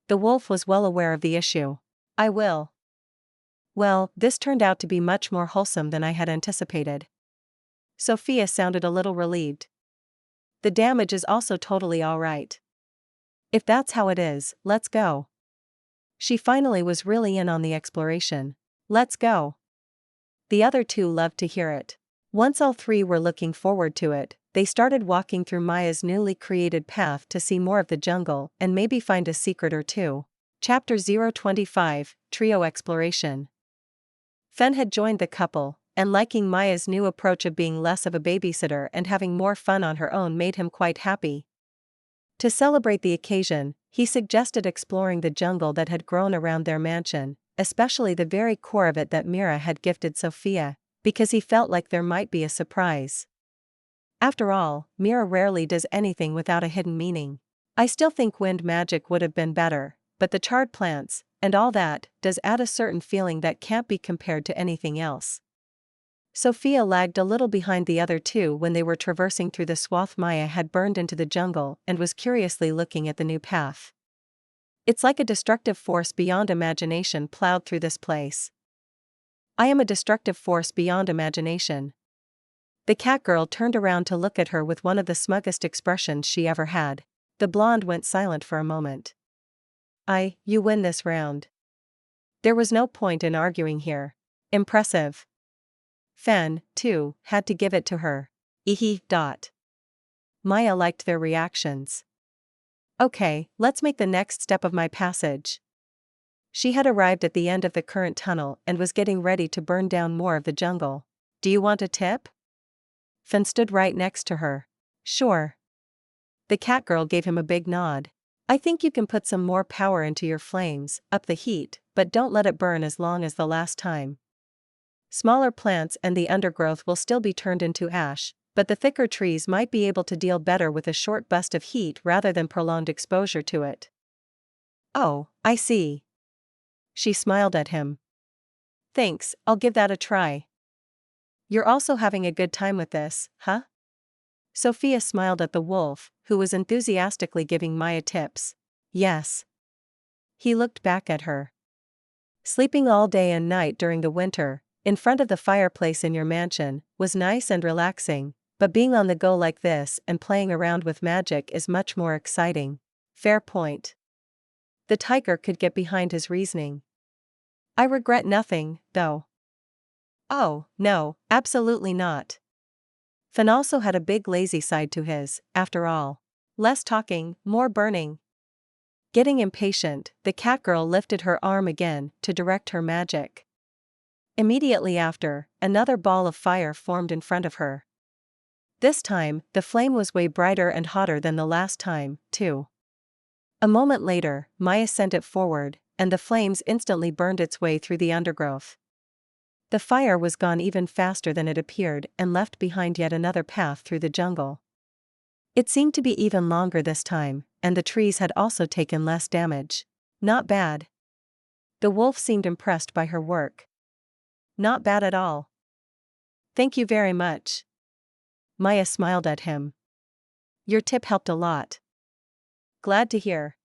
The wolf was well aware of the issue. I will. Well, this turned out to be much more wholesome than I had anticipated. Sophia sounded a little relieved. The damage is also totally alright. If that's how it is, let's go. She finally was really in on the exploration. Let's go. The other two loved to hear it. Once all three were looking forward to it, they started walking through Maya's newly created path to see more of the jungle and maybe find a secret or two. Chapter 025, Trio Exploration. Fen had joined the couple, and liking Maya's new approach of being less of a babysitter and having more fun on her own made him quite happy. To celebrate the occasion, he suggested exploring the jungle that had grown around their mansion, especially the very core of it that Mira had gifted Sophia, because he felt like there might be a surprise. After all, Mira rarely does anything without a hidden meaning. I still think wind magic would have been better, but the charred plants, and all that, does add a certain feeling that can't be compared to anything else. Sophia lagged a little behind the other two when they were traversing through the swath Maya had burned into the jungle and was curiously looking at the new path. It's like a destructive force beyond imagination plowed through this place. I am a destructive force beyond imagination. The catgirl turned around to look at her with one of the smuggest expressions she ever had. The blonde went silent for a moment. You win this round. There was no point in arguing here. Impressive. Fen, too, had to give it to her. Maya liked their reactions. Okay, let's make the next step of my passage. She had arrived at the end of the current tunnel and was getting ready to burn down more of the jungle. Do you want a tip? Fen stood right next to her. Sure. The catgirl gave him a big nod. I think you can put some more power into your flames, up the heat, but don't let it burn as long as the last time. Smaller plants and the undergrowth will still be turned into ash, but the thicker trees might be able to deal better with a short burst of heat rather than prolonged exposure to it. Oh, I see. She smiled at him. Thanks, I'll give that a try. You're also having a good time with this, huh? Sophia smiled at the wolf, who was enthusiastically giving Maya tips. Yes. He looked back at her. Sleeping all day and night during the winter, in front of the fireplace in your mansion, was nice and relaxing, but being on the go like this and playing around with magic is much more exciting. Fair point. The tiger could get behind his reasoning. I regret nothing, though. Oh, no, absolutely not. Fen also had a big lazy side to his, after all. Less talking, more burning. Getting impatient, the catgirl lifted her arm again to direct her magic. Immediately after, another ball of fire formed in front of her. This time, the flame was way brighter and hotter than the last time, too. A moment later, Maya sent it forward, and the flames instantly burned its way through the undergrowth. The fire was gone even faster than it appeared and left behind yet another path through the jungle. It seemed to be even longer this time, and the trees had also taken less damage. Not bad. The wolf seemed impressed by her work. Not bad at all. Thank you very much. Maya smiled at him. Your tip helped a lot. Glad to hear.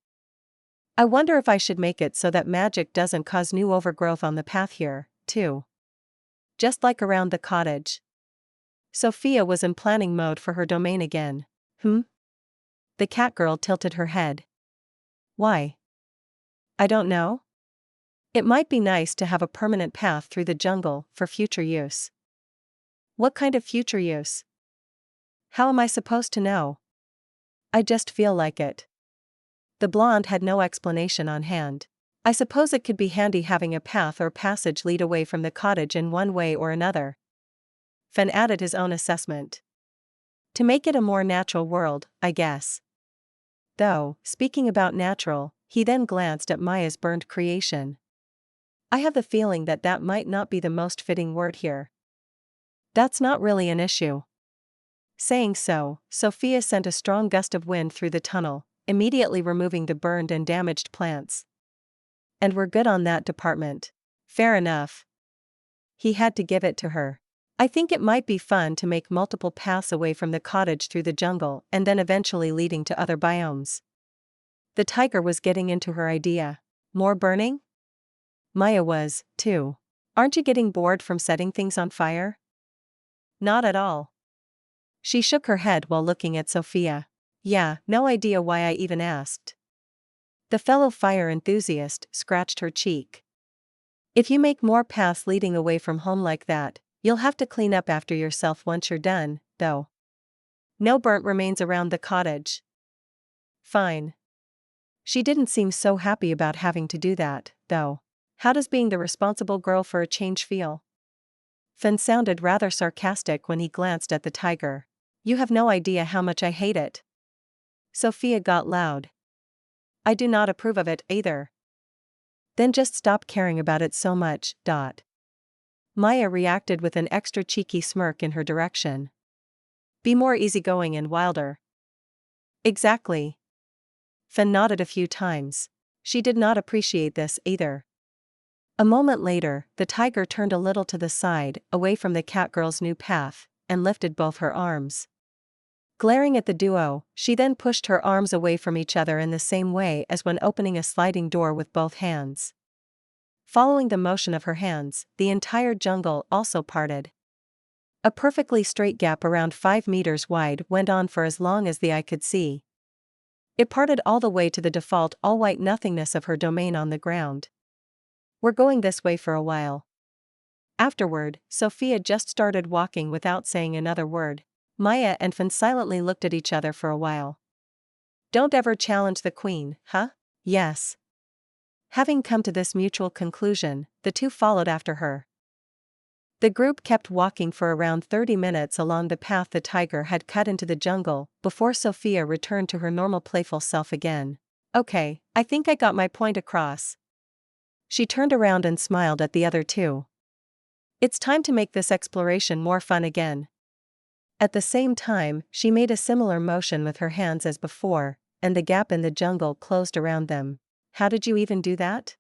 I wonder if I should make it so that magic doesn't cause new overgrowth on the path here, too. Just like around the cottage. Sophia was in planning mode for her domain again. The catgirl tilted her head. Why? I don't know. It might be nice to have a permanent path through the jungle for future use. What kind of future use? How am I supposed to know? I just feel like it. The blonde had no explanation on hand. I suppose it could be handy having a path or passage lead away from the cottage in one way or another. Fen added his own assessment. To make it a more natural world, I guess. Though, speaking about natural, he then glanced at Maya's burned creation. I have the feeling that that might not be the most fitting word here. That's not really an issue. Saying so, Sophia sent a strong gust of wind through the tunnel, immediately removing the burned and damaged plants. And we're good on that department. Fair enough. He had to give it to her. I think it might be fun to make multiple paths away from the cottage through the jungle and then eventually leading to other biomes. The tiger was getting into her idea. More burning? Maya was, too. Aren't you getting bored from setting things on fire? Not at all. She shook her head while looking at Sophia. Yeah, no idea why I even asked. The fellow fire enthusiast scratched her cheek. If you make more paths leading away from home like that, you'll have to clean up after yourself once you're done, though. No burnt remains around the cottage. Fine. She didn't seem so happy about having to do that, though. How does being the responsible girl for a change feel? Fen sounded rather sarcastic when he glanced at the tiger. You have no idea how much I hate it. Sophia got loud. I do not approve of it either. Then just stop caring about it so much. Maya reacted with an extra cheeky smirk in her direction. Be more easygoing and wilder. Exactly. Fen nodded a few times. She did not appreciate this either. A moment later, the tiger turned a little to the side, away from the catgirl's new path, and lifted both her arms. Glaring at the duo, she then pushed her arms away from each other in the same way as when opening a sliding door with both hands. Following the motion of her hands, the entire jungle also parted. A perfectly straight gap around 5 meters wide went on for as long as the eye could see. It parted all the way to the default all-white nothingness of her domain on the ground. We're going this way for a while. Afterward, Sophia just started walking without saying another word. Maya and Fen silently looked at each other for a while. Don't ever challenge the queen, huh? Yes. Having come to this mutual conclusion, the two followed after her. The group kept walking for around 30 minutes along the path the tiger had cut into the jungle, before Sophia returned to her normal playful self again. Okay, I think I got my point across. She turned around and smiled at the other two. It's time to make this exploration more fun again. At the same time, she made a similar motion with her hands as before, and the gap in the jungle closed around them. How did you even do that?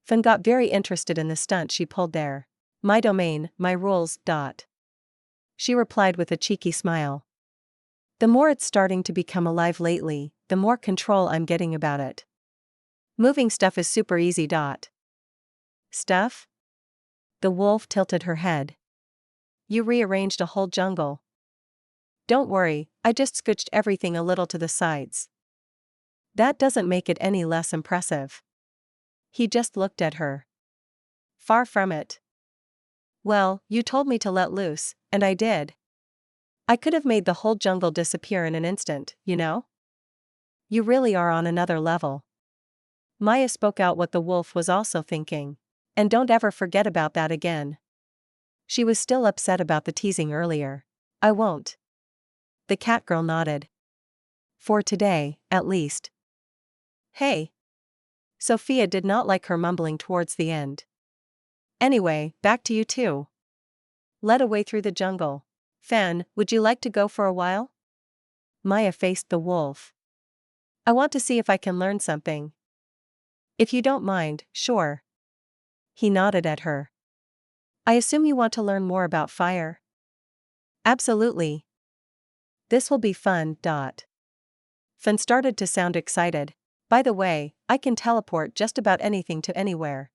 Fen got very interested in the stunt she pulled there. My domain, my rules. She replied with a cheeky smile. The more it's starting to become alive lately, the more control I'm getting about it. Moving stuff is super easy. Stuff? The wolf tilted her head. You rearranged a whole jungle. Don't worry, I just scooched everything a little to the sides. That doesn't make it any less impressive. He just looked at her. Far from it. Well, you told me to let loose, and I did. I could have made the whole jungle disappear in an instant, you know? You really are on another level. Maya spoke out what the wolf was also thinking. And don't ever forget about that again. She was still upset about the teasing earlier. I won't. The cat girl nodded. For today, at least. Hey. Sophia did not like her mumbling towards the end. Anyway, back to you two. Led away through the jungle. Fan, would you like to go for a while? Maya faced the wolf. I want to see if I can learn something. If you don't mind, sure. He nodded at her. I assume you want to learn more about fire? Absolutely. This will be fun. Fan started to sound excited. By the way, I can teleport just about anything to anywhere.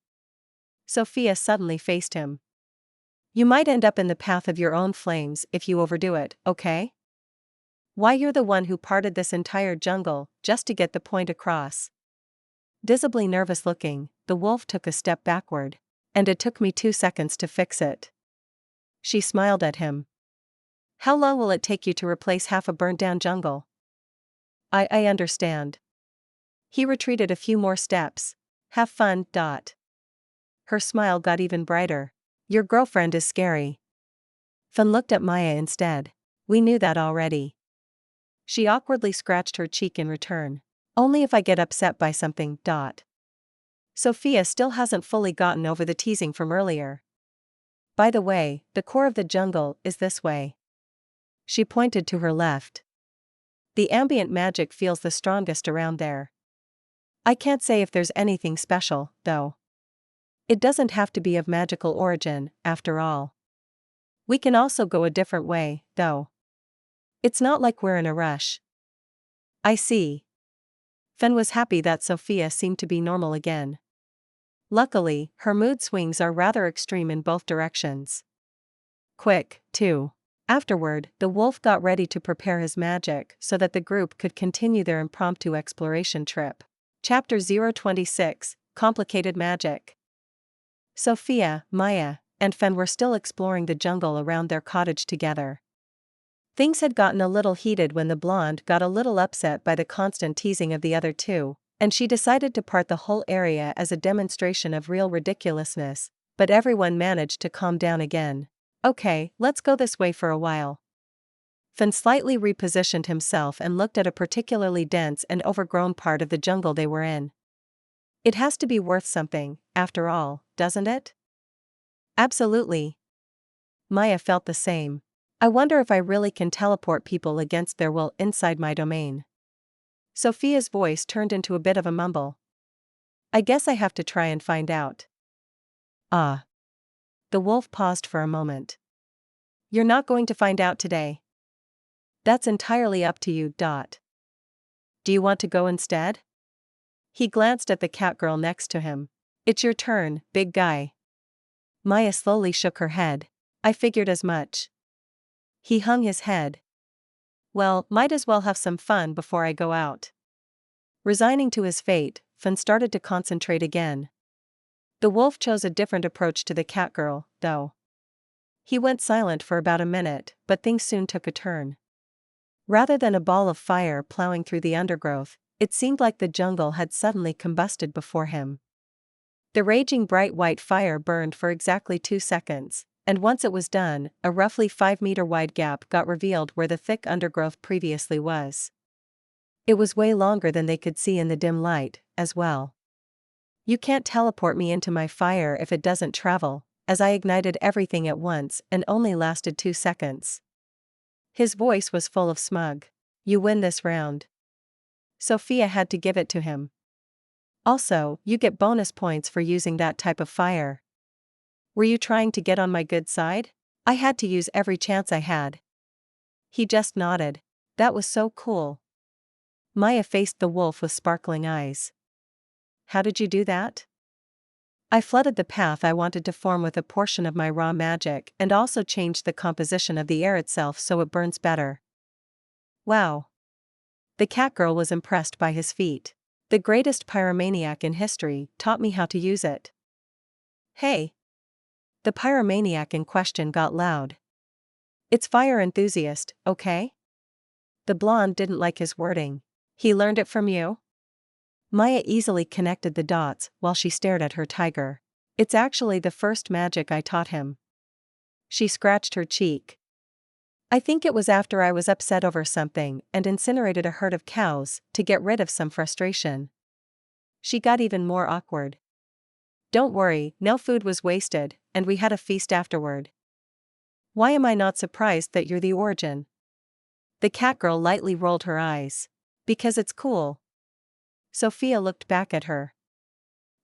Sophia suddenly faced him. You might end up in the path of your own flames if you overdo it, okay? Why, you're the one who parted this entire jungle just to get the point across. Visibly nervous looking, the wolf took a step backward. And it took me 2 seconds to fix it. She smiled at him. How long will it take you to replace half a burnt down jungle? I understand. He retreated a few more steps. Have fun. Her smile got even brighter. Your girlfriend is scary. Fan looked at Maya instead. We knew that already. She awkwardly scratched her cheek in return. Only if I get upset by something. Sophia still hasn't fully gotten over the teasing from earlier. By the way, the core of the jungle is this way. She pointed to her left. The ambient magic feels the strongest around there. I can't say if there's anything special, though. It doesn't have to be of magical origin, after all. We can also go a different way, though. It's not like we're in a rush. I see. Fan was happy that Sophia seemed to be normal again. Luckily, her mood swings are rather extreme in both directions. Quick, too. Afterward, the wolf got ready to prepare his magic so that the group could continue their impromptu exploration trip. Chapter 026, Complicated Magic. Sophia, Maya, and Fan were still exploring the jungle around their cottage together. Things had gotten a little heated when the blonde got a little upset by the constant teasing of the other two, and she decided to part the whole area as a demonstration of real ridiculousness, but everyone managed to calm down again. Okay, let's go this way for a while. Fan slightly repositioned himself and looked at a particularly dense and overgrown part of the jungle they were in. It has to be worth something, after all, doesn't it? Absolutely. Maya felt the same. I wonder if I really can teleport people against their will inside my domain. Sophia's voice turned into a bit of a mumble. I guess I have to try and find out. Ah. The wolf paused for a moment. You're not going to find out today. That's entirely up to you. Do you want to go instead? He glanced at the cat girl next to him. It's your turn, big guy. Maya slowly shook her head. I figured as much. He hung his head. Well, might as well have some fun before I go out. Resigning to his fate, Fan started to concentrate again. The wolf chose a different approach to the cat girl, though. He went silent for about a minute, but things soon took a turn. Rather than a ball of fire plowing through the undergrowth, it seemed like the jungle had suddenly combusted before him. The raging bright white fire burned for exactly 2 seconds, and once it was done, a roughly 5-meter wide gap got revealed where the thick undergrowth previously was. It was way longer than they could see in the dim light, as well. You can't teleport me into my fire if it doesn't travel, as I ignited everything at once and only lasted 2 seconds. His voice was full of smug. You win this round. Sophia had to give it to him. Also, you get bonus points for using that type of fire. Were you trying to get on my good side? I had to use every chance I had. He just nodded. That was so cool. Maya faced the wolf with sparkling eyes. How did you do that? I flooded the path I wanted to form with a portion of my raw magic and also changed the composition of the air itself so it burns better. Wow. The cat girl was impressed by his feat. The greatest pyromaniac in history taught me how to use it. Hey. The pyromaniac in question got loud. It's fire enthusiast, okay? The blonde didn't like his wording. He learned it from you? Maya easily connected the dots while she stared at her tiger. It's actually the first magic I taught him. She scratched her cheek. I think it was after I was upset over something and incinerated a herd of cows to get rid of some frustration. She got even more awkward. Don't worry, no food was wasted, and we had a feast afterward. Why am I not surprised that you're the origin? The cat girl lightly rolled her eyes. Because it's cool. Sophia looked back at her.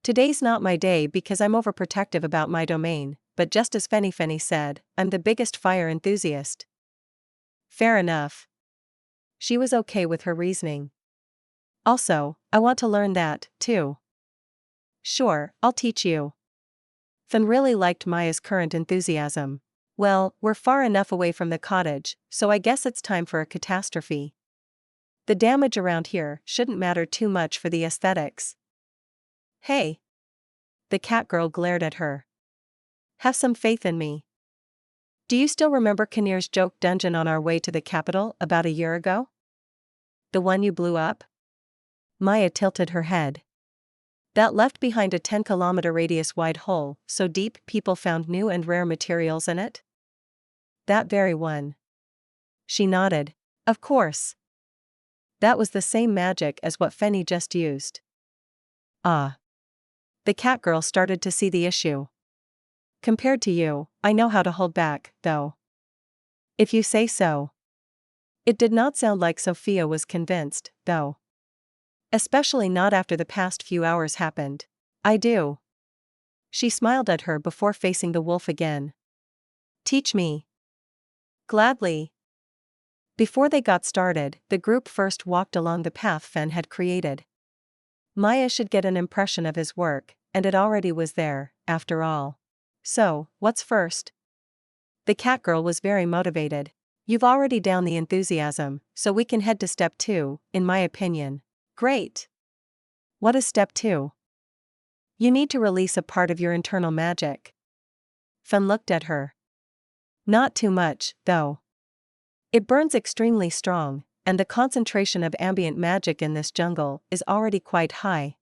Today's not my day because I'm overprotective about my domain, but just as Fenny said, I'm the biggest fire enthusiast. Fair enough. She was okay with her reasoning. Also, I want to learn that, too. Sure, I'll teach you. Fen really liked Maya's current enthusiasm. Well, we're far enough away from the cottage, so I guess it's time for a catastrophe. The damage around here shouldn't matter too much for the aesthetics. Hey! The cat girl glared at her. Have some faith in me. Do you still remember Kinnear's joke dungeon on our way to the capital about a year ago? The one you blew up? Maya tilted her head. That left behind a 10-kilometer radius wide hole, so deep people found new and rare materials in it? That very one. She nodded. Of course. That was the same magic as what Fenny just used. Ah. The cat girl started to see the issue. Compared to you, I know how to hold back, though. If you say so. It did not sound like Sophia was convinced, though. Especially not after the past few hours happened. I do. She smiled at her before facing the wolf again. Teach me. Gladly. Before they got started, the group first walked along the path Fen had created. Maya should get an impression of his work, and it already was there, after all. So, what's first? The cat girl was very motivated. You've already downed the enthusiasm, so we can head to step 2, in my opinion. Great! What is step 2? You need to release a part of your internal magic. Fen looked at her. Not too much, though. It burns extremely strong, and the concentration of ambient magic in this jungle is already quite high.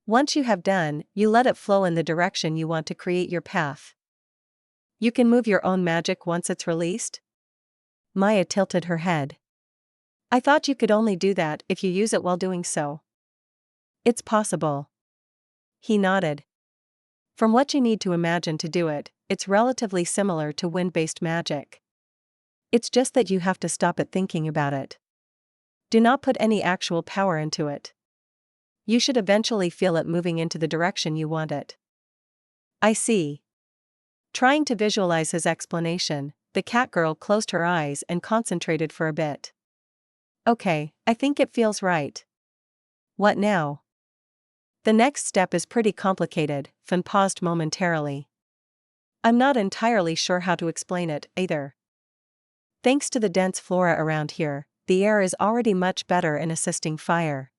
Once you have done, you let it flow in the direction you want to create your path. You can move your own magic once it's released? Maya tilted her head. I thought you could only do that if you use it while doing so. It's possible. He nodded. From what you need to imagine to do it, it's relatively similar to wind-based magic. It's just that you have to stop it thinking about it. Do not put any actual power into it. You should eventually feel it moving into the direction you want it. I see. Trying to visualize his explanation, the cat girl closed her eyes and concentrated for a bit. Okay, I think it feels right. What now? The next step is pretty complicated, Fen paused momentarily. I'm not entirely sure how to explain it, either. Thanks to the dense flora around here, the air is already much better in assisting fire.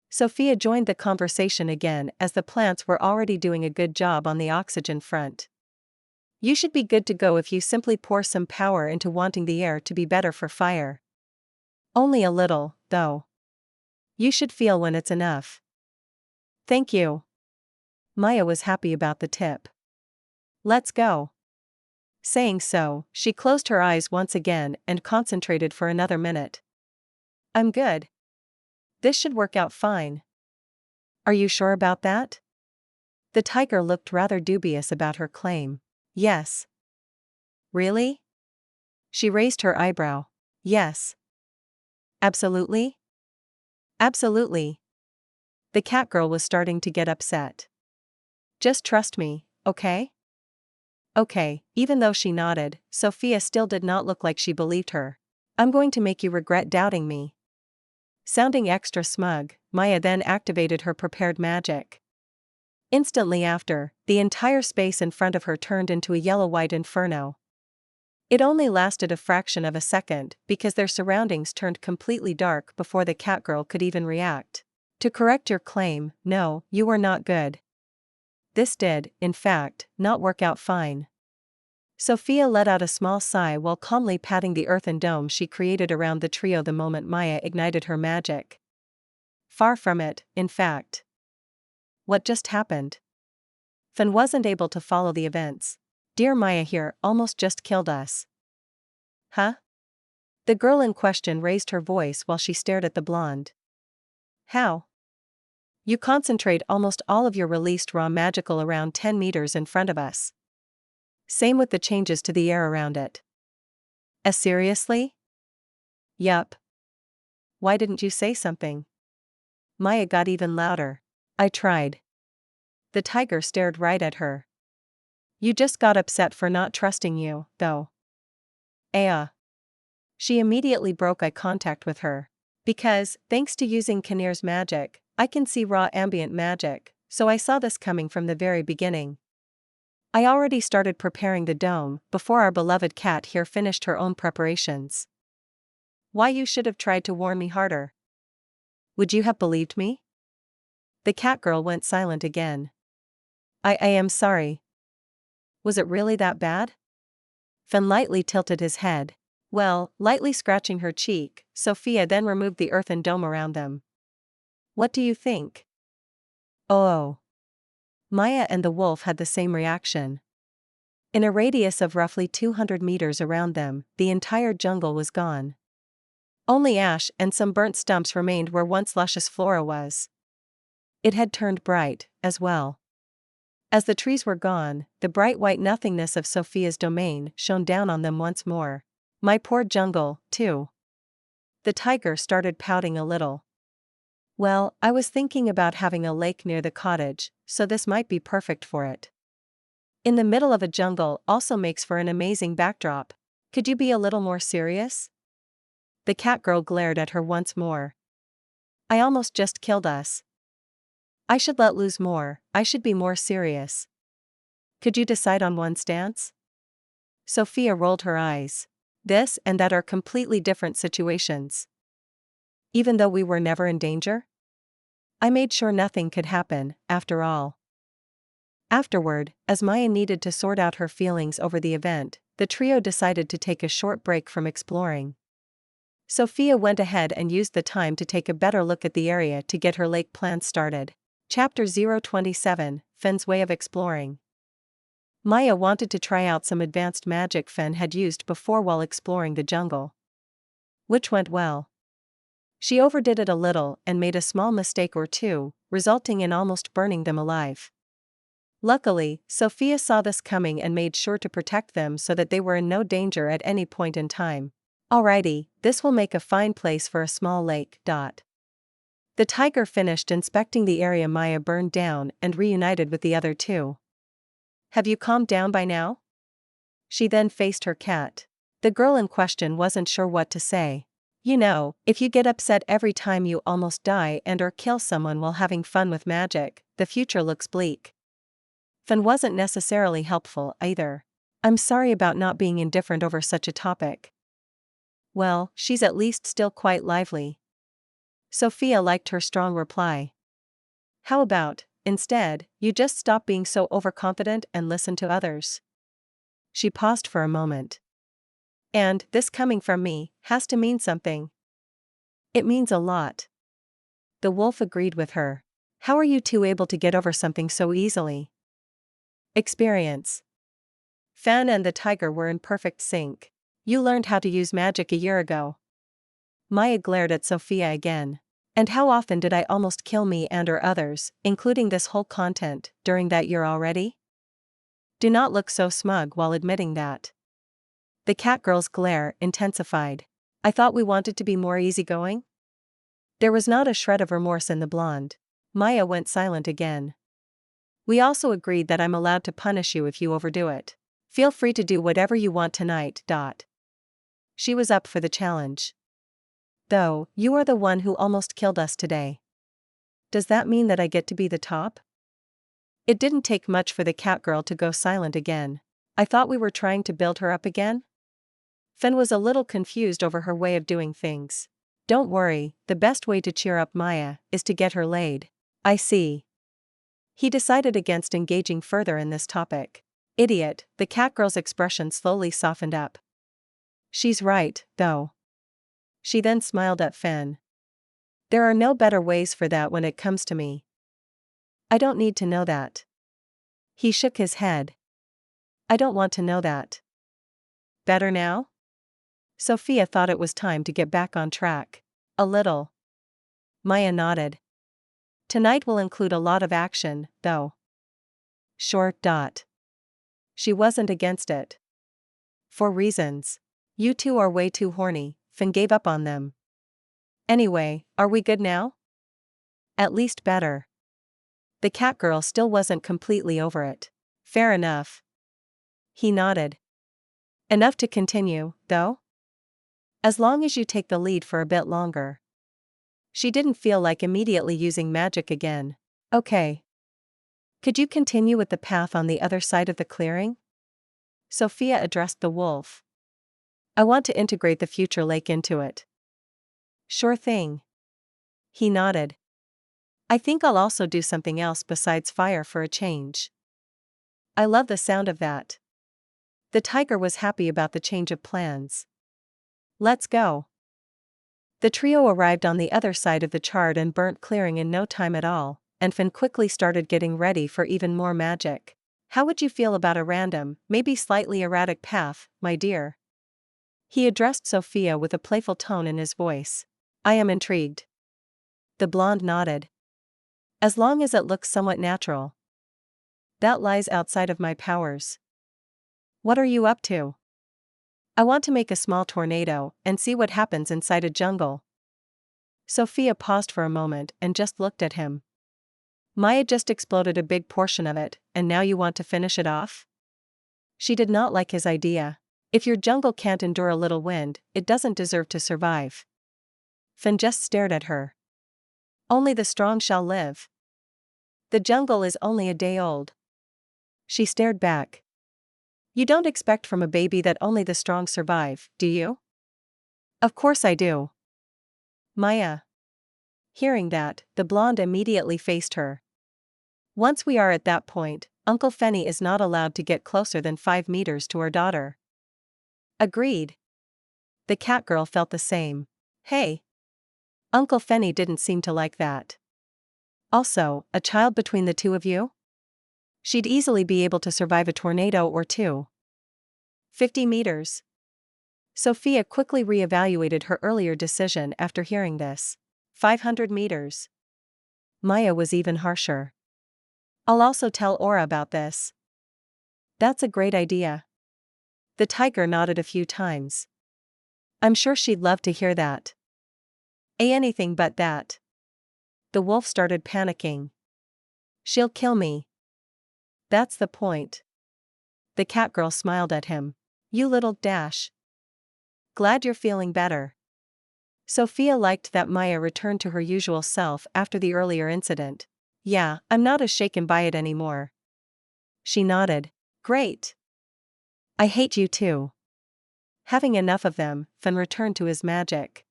Sophia joined the conversation again as the plants were already doing a good job on the oxygen front. You should be good to go if you simply pour some power into wanting the air to be better for fire. Only a little, though. You should feel when it's enough. Thank you. Maya was happy about the tip. Let's go. Saying so, she closed her eyes once again and concentrated for another minute. I'm good. This should work out fine. Are you sure about that? The tiger looked rather dubious about her claim. Yes. Really? She raised her eyebrow. Yes. Absolutely? Absolutely. The cat girl was starting to get upset. Just trust me, okay? Okay, even though she nodded, Sophia still did not look like she believed her. I'm going to make you regret doubting me. Sounding extra smug, Maya then activated her prepared magic. Instantly after, the entire space in front of her turned into a yellow-white inferno. It only lasted a fraction of a second because their surroundings turned completely dark before the cat girl could even react. To correct your claim, no, you were not good. This did, in fact, not work out fine. Sophia let out a small sigh while calmly patting the earthen dome she created around the trio the moment Maya ignited her magic. Far from it, in fact. What just happened? Fen wasn't able to follow the events. Dear Maya here almost just killed us. Huh? The girl in question raised her voice while she stared at the blonde. How? You concentrate almost all of your released raw magical around 10 meters in front of us. Same with the changes to the air around it. Seriously? Yup. Why didn't you say something? Maya got even louder. I tried. The tiger stared right at her. You just got upset for not trusting you, though. She immediately broke eye contact with her. Because, thanks to using Kinnear's magic, I can see raw ambient magic, so I saw this coming from the very beginning. I already started preparing the dome before our beloved cat here finished her own preparations. Why you should have tried to warn me harder. Would you have believed me? The cat girl went silent again. I am sorry. Was it really that bad? Fen lightly tilted his head. Well, lightly scratching her cheek, Sophia then removed the earthen dome around them. What do you think? Oh. Maya and the wolf had the same reaction. In a radius of roughly 200 meters around them, the entire jungle was gone. Only ash and some burnt stumps remained where once luscious flora was. It had turned bright, as well. As the trees were gone, the bright white nothingness of Sophia's domain shone down on them once more. My poor jungle, too. The tiger started pouting a little. Well, I was thinking about having a lake near the cottage, so this might be perfect for it. In the middle of a jungle also makes for an amazing backdrop. Could you be a little more serious? The cat girl glared at her once more. I almost just killed us. I should let loose more, I should be more serious. Could you decide on one stance? Sophia rolled her eyes. This and that are completely different situations. Even though we were never in danger? I made sure nothing could happen, after all. Afterward, as Maya needed to sort out her feelings over the event, the trio decided to take a short break from exploring. Sophia went ahead and used the time to take a better look at the area to get her lake plans started. Chapter 027, Fen's Way of Exploring. Maya wanted to try out some advanced magic Fen had used before while exploring the jungle. Which went well. She overdid it a little and made a small mistake or two, resulting in almost burning them alive. Luckily, Sophia saw this coming and made sure to protect them so that they were in no danger at any point in time. Alrighty, this will make a fine place for a small lake. The tiger finished inspecting the area Maya burned down and reunited with the other two. Have you calmed down by now? She then faced her cat. The girl in question wasn't sure what to say. You know, if you get upset every time you almost die and or kill someone while having fun with magic, the future looks bleak. Fen wasn't necessarily helpful either. I'm sorry about not being indifferent over such a topic. Well, she's at least still quite lively. Sophia liked her strong reply. How about, instead, you just stop being so overconfident and listen to others? She paused for a moment. And, this coming from me, has to mean something. It means a lot. The wolf agreed with her. How are you two able to get over something so easily? Experience. Fan and the tiger were in perfect sync. You learned how to use magic a year ago. Maya glared at Sophia again. And how often did I almost kill me and or others, including this whole content, during that year already? Do not look so smug while admitting that. The cat girl's glare intensified. I thought we wanted to be more easygoing? There was not a shred of remorse in the blonde. Maya went silent again. We also agreed that I'm allowed to punish you if you overdo it. Feel free to do whatever you want tonight. She was up for the challenge. Though, you are the one who almost killed us today. Does that mean that I get to be the top? It didn't take much for the cat girl to go silent again. I thought we were trying to build her up again? Fen was a little confused over her way of doing things. Don't worry, the best way to cheer up Maya is to get her laid. I see. He decided against engaging further in this topic. Idiot, the cat girl's expression slowly softened up. She's right, though. She then smiled at Fen. There are no better ways for that when it comes to me. I don't need to know that. He shook his head. I don't want to know that. Better now? Sophia thought it was time to get back on track. A little. Maya nodded. Tonight will include a lot of action, though. Sure. She wasn't against it. For reasons. You two are way too horny, Finn gave up on them. Anyway, are we good now? At least better. The cat girl still wasn't completely over it. Fair enough. He nodded. Enough to continue, though? As long as you take the lead for a bit longer. She didn't feel like immediately using magic again. Okay. Could you continue with the path on the other side of the clearing? Sophia addressed the wolf. I want to integrate the future lake into it. Sure thing. He nodded. I think I'll also do something else besides fire for a change. I love the sound of that. The tiger was happy about the change of plans. Let's go. The trio arrived on the other side of the charred and burnt clearing in no time at all, and Finn quickly started getting ready for even more magic. How would you feel about a random, maybe slightly erratic path, my dear? He addressed Sophia with a playful tone in his voice. I am intrigued. The blonde nodded. As long as it looks somewhat natural. That lies outside of my powers. What are you up to? I want to make a small tornado and see what happens inside a jungle. Sophia paused for a moment and just looked at him. Maya just exploded a big portion of it, and now you want to finish it off? She did not like his idea. If your jungle can't endure a little wind, it doesn't deserve to survive. Finn just stared at her. Only the strong shall live. The jungle is only a day old. She stared back. You don't expect from a baby that only the strong survive, do you? Of course I do. Maya. Hearing that, the blonde immediately faced her. Once we are at that point, Uncle Fenny is not allowed to get closer than 5 meters to our daughter. Agreed. The cat girl felt the same. Hey. Uncle Fenny didn't seem to like that. Also, a child between the two of you? She'd easily be able to survive a tornado or two. 50 meters. Sophia quickly re-evaluated her earlier decision after hearing this. 500 meters. Maya was even harsher. I'll also tell Aura about this. That's a great idea. The tiger nodded a few times. I'm sure she'd love to hear that. Anything but that. The wolf started panicking. She'll kill me. That's the point. The cat girl smiled at him. You little dash. Glad you're feeling better. Sophia liked that Maya returned to her usual self after the earlier incident. Yeah, I'm not as shaken by it anymore. She nodded. Great. I hate you too. Having enough of them, Finn returned to his magic.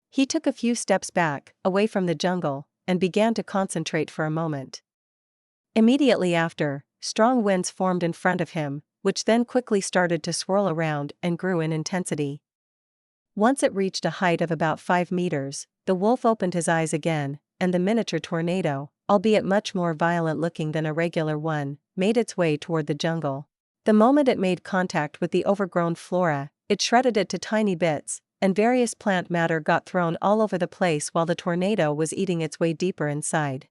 He took a few steps back, away from the jungle, and began to concentrate for a moment. Immediately after, strong winds formed in front of him, which then quickly started to swirl around and grew in intensity. Once it reached a height of about 5 meters, the wolf opened his eyes again, and the miniature tornado, albeit much more violent looking than a regular one, made its way toward the jungle. The moment it made contact with the overgrown flora, it shredded it to tiny bits, and various plant matter got thrown all over the place while the tornado was eating its way deeper inside.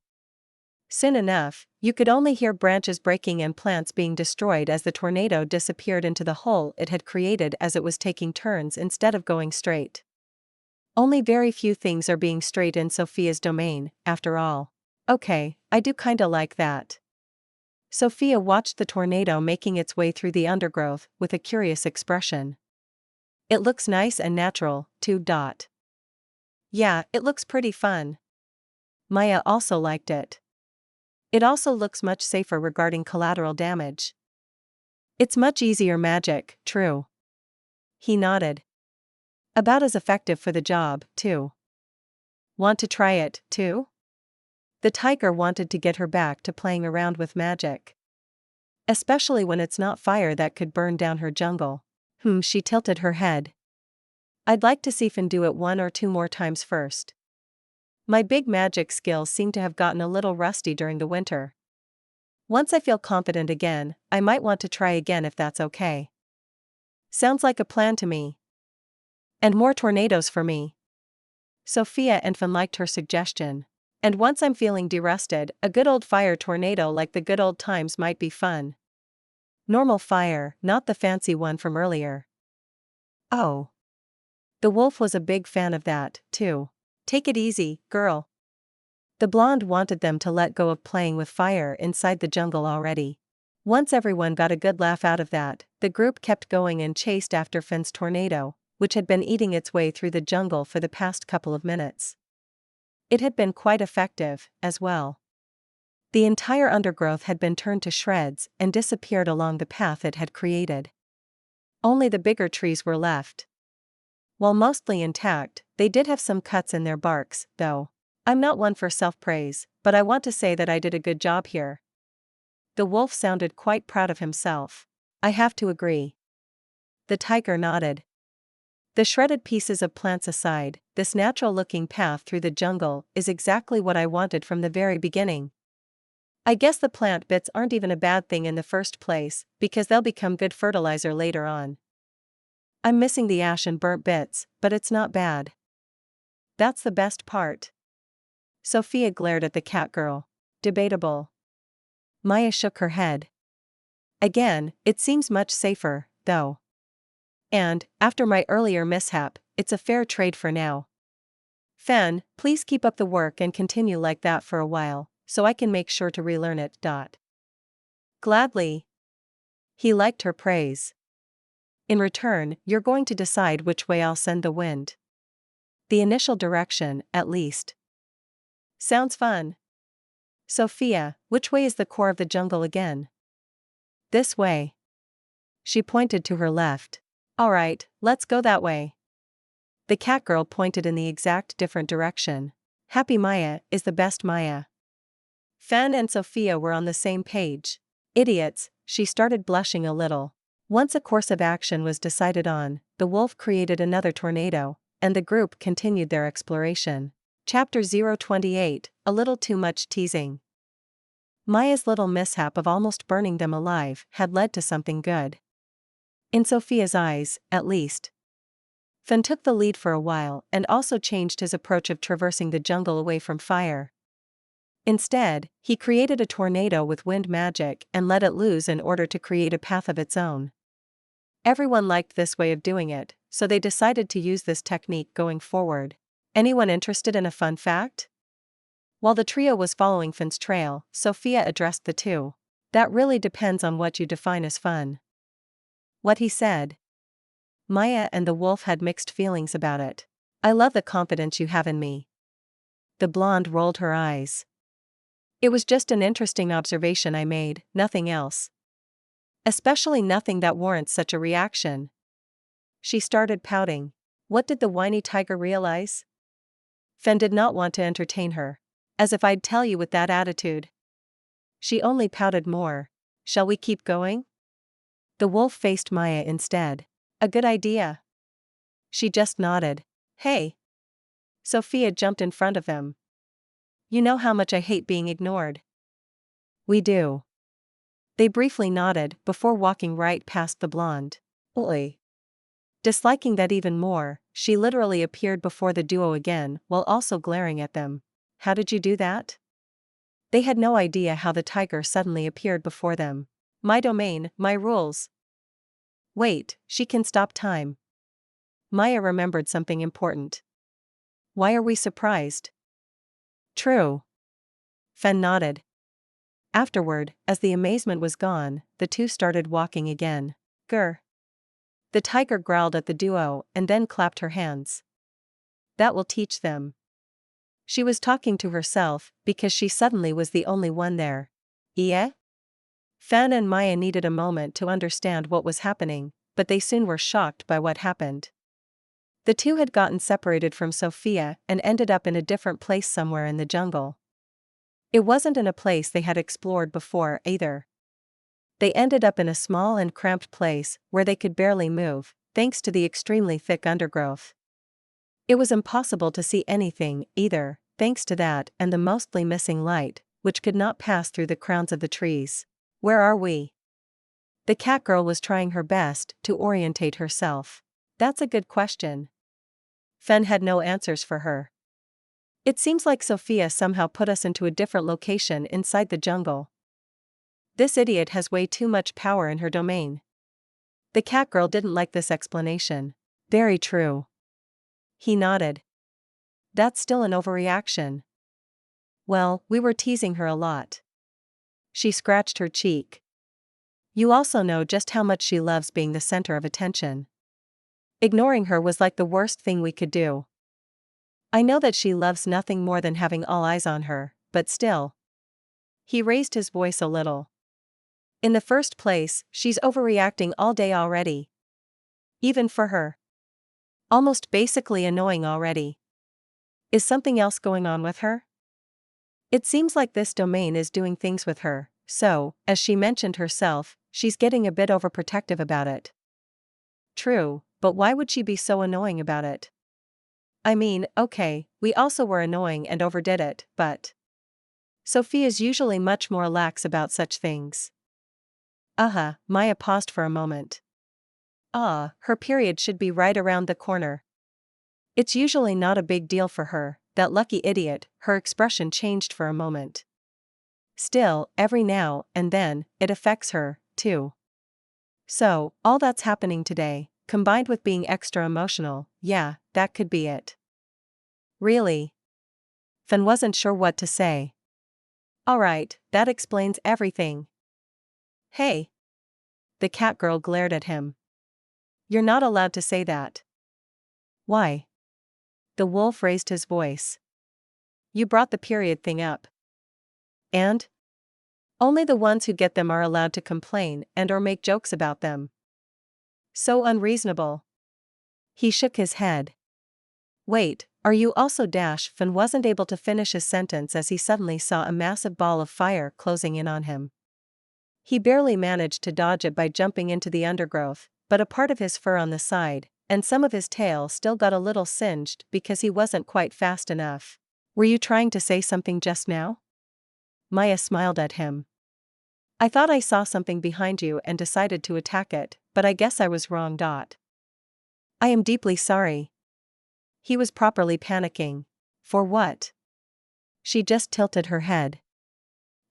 Soon enough, you could only hear branches breaking and plants being destroyed as the tornado disappeared into the hole it had created as it was taking turns instead of going straight. Only very few things are being straight in Sophia's domain, after all. Okay, I do kinda like that. Sophia watched the tornado making its way through the undergrowth with a curious expression. It looks nice and natural, too. Yeah, it looks pretty fun. Maya also liked it. It also looks much safer regarding collateral damage. It's much easier magic, true. He nodded. About as effective for the job, too. Want to try it, too? The tiger wanted to get her back to playing around with magic. Especially when it's not fire that could burn down her jungle. She tilted her head. I'd like to see Finn do it 1 or 2 more times first. My big magic skills seem to have gotten a little rusty during the winter. Once I feel confident again, I might want to try again if that's okay. Sounds like a plan to me. And more tornadoes for me. Sophia and Fan liked her suggestion. And once I'm feeling derusted, a good old fire tornado like the good old times might be fun. Normal fire, not the fancy one from earlier. Oh. The wolf was a big fan of that, too. Take it easy, girl. The blonde wanted them to let go of playing with fire inside the jungle already. Once everyone got a good laugh out of that, the group kept going and chased after Fan's tornado, which had been eating its way through the jungle for the past couple of minutes. It had been quite effective, as well. The entire undergrowth had been turned to shreds and disappeared along the path it had created. Only the bigger trees were left. While mostly intact, they did have some cuts in their barks, though. I'm not one for self-praise, but I want to say that I did a good job here. The wolf sounded quite proud of himself. I have to agree. The tiger nodded. The shredded pieces of plants aside, this natural-looking path through the jungle is exactly what I wanted from the very beginning. I guess the plant bits aren't even a bad thing in the first place, because they'll become good fertilizer later on. I'm missing the ash and burnt bits, but it's not bad. That's the best part. Sophia glared at the cat girl. Debatable. Maya shook her head. Again, it seems much safer, though. And, after my earlier mishap, it's a fair trade for now. Fan, please keep up the work and continue like that for a while, so I can make sure to relearn it. Gladly. He liked her praise. In return, you're going to decide which way I'll send the wind. The initial direction, at least. Sounds fun. Sophia, which way is the core of the jungle again? This way. She pointed to her left. Alright, let's go that way. The cat girl pointed in the exact different direction. Happy Maya is the best Maya. Fan and Sophia were on the same page. Idiots, she started blushing a little. Once a course of action was decided on, the wolf created another tornado, and the group continued their exploration. Chapter 028, A Little Too Much Teasing. Maya's little mishap of almost burning them alive had led to something good. In Sophia's eyes, at least. Fan took the lead for a while and also changed his approach of traversing the jungle away from fire. Instead, he created a tornado with wind magic and let it loose in order to create a path of its own. Everyone liked this way of doing it, so they decided to use this technique going forward. Anyone interested in a fun fact? While the trio was following Fan's trail, Sophia addressed the two. That really depends on what you define as fun. What he said. Maya and the wolf had mixed feelings about it. I love the confidence you have in me. The blonde rolled her eyes. It was just an interesting observation I made, nothing else. Especially nothing that warrants such a reaction. She started pouting. What did the whiny tiger realize? Fan did not want to entertain her. As if I'd tell you with that attitude. She only pouted more. Shall we keep going? The wolf faced Maya instead. A good idea. She just nodded. Hey. Sophia jumped in front of him. You know how much I hate being ignored. We do. They briefly nodded before walking right past the blonde. Oi. Disliking that even more, she literally appeared before the duo again while also glaring at them. How did you do that? They had no idea how the tiger suddenly appeared before them. My domain, my rules. Wait, she can stop time. Maya remembered something important. Why are we surprised? True. Fan nodded. Afterward, as the amazement was gone, the two started walking again. Grr. The tiger growled at the duo and then clapped her hands. That will teach them. She was talking to herself because she suddenly was the only one there. Yeah? Fan and Maya needed a moment to understand what was happening, but they soon were shocked by what happened. The two had gotten separated from Sophia and ended up in a different place somewhere in the jungle. It wasn't in a place they had explored before either. They ended up in a small and cramped place where they could barely move, thanks to the extremely thick undergrowth. It was impossible to see anything, either, thanks to that and the mostly missing light, which could not pass through the crowns of the trees. Where are we? The cat girl was trying her best to orientate herself. That's a good question. Fen had no answers for her. It seems like Sophia somehow put us into a different location inside the jungle. This idiot has way too much power in her domain. The cat girl didn't like this explanation. Very true. He nodded. That's still an overreaction. Well, we were teasing her a lot. She scratched her cheek. You also know just how much she loves being the center of attention. Ignoring her was like the worst thing we could do. I know that she loves nothing more than having all eyes on her, but still. He raised his voice a little. In the first place, she's overreacting all day already. Even for her. Almost basically annoying already. Is something else going on with her? It seems like this domain is doing things with her, so, as she mentioned herself, she's getting a bit overprotective about it. True, but why would she be so annoying about it? I mean, okay, we also were annoying and overdid it, but Sophia's usually much more lax about such things. Maya paused for a moment. Her period should be right around the corner. It's usually not a big deal for her, that lucky idiot. Her expression changed for a moment. Still, every now and then, it affects her, too. So, all that's happening today, combined with being extra emotional, yeah, that could be it. Really? Fen wasn't sure what to say. Alright, that explains everything. Hey! The cat girl glared at him. You're not allowed to say that. Why? The wolf raised his voice. You brought the period thing up. And? Only the ones who get them are allowed to complain and or make jokes about them. So unreasonable. He shook his head. Wait, are you also Fen wasn't able to finish his sentence as he suddenly saw a massive ball of fire closing in on him. He barely managed to dodge it by jumping into the undergrowth, but a part of his fur on the side, and some of his tail still got a little singed because he wasn't quite fast enough. Were you trying to say something just now? Maya smiled at him. I thought I saw something behind you and decided to attack it, but I guess I was wrong. I am deeply sorry. He was properly panicking. For what? She just tilted her head.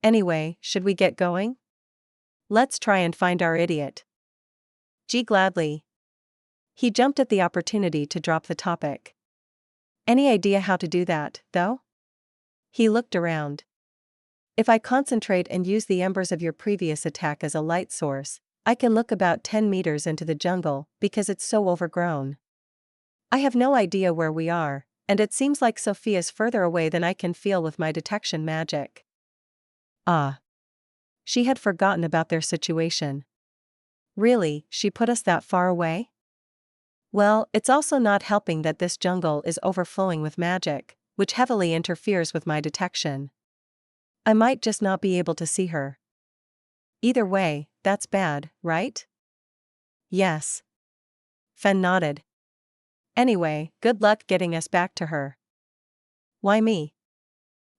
Anyway, should we get going? Let's try and find our idiot. Gladly. He jumped at the opportunity to drop the topic. Any idea how to do that, though? He looked around. If I concentrate and use the embers of your previous attack as a light source, I can look about 10 meters into the jungle because it's so overgrown. I have no idea where we are, and it seems like Sophia's further away than I can feel with my detection magic. She had forgotten about their situation. Really, she put us that far away? Well, it's also not helping that this jungle is overflowing with magic, which heavily interferes with my detection. I might just not be able to see her. Either way, that's bad, right? Yes. Fen nodded. Anyway, good luck getting us back to her. Why me?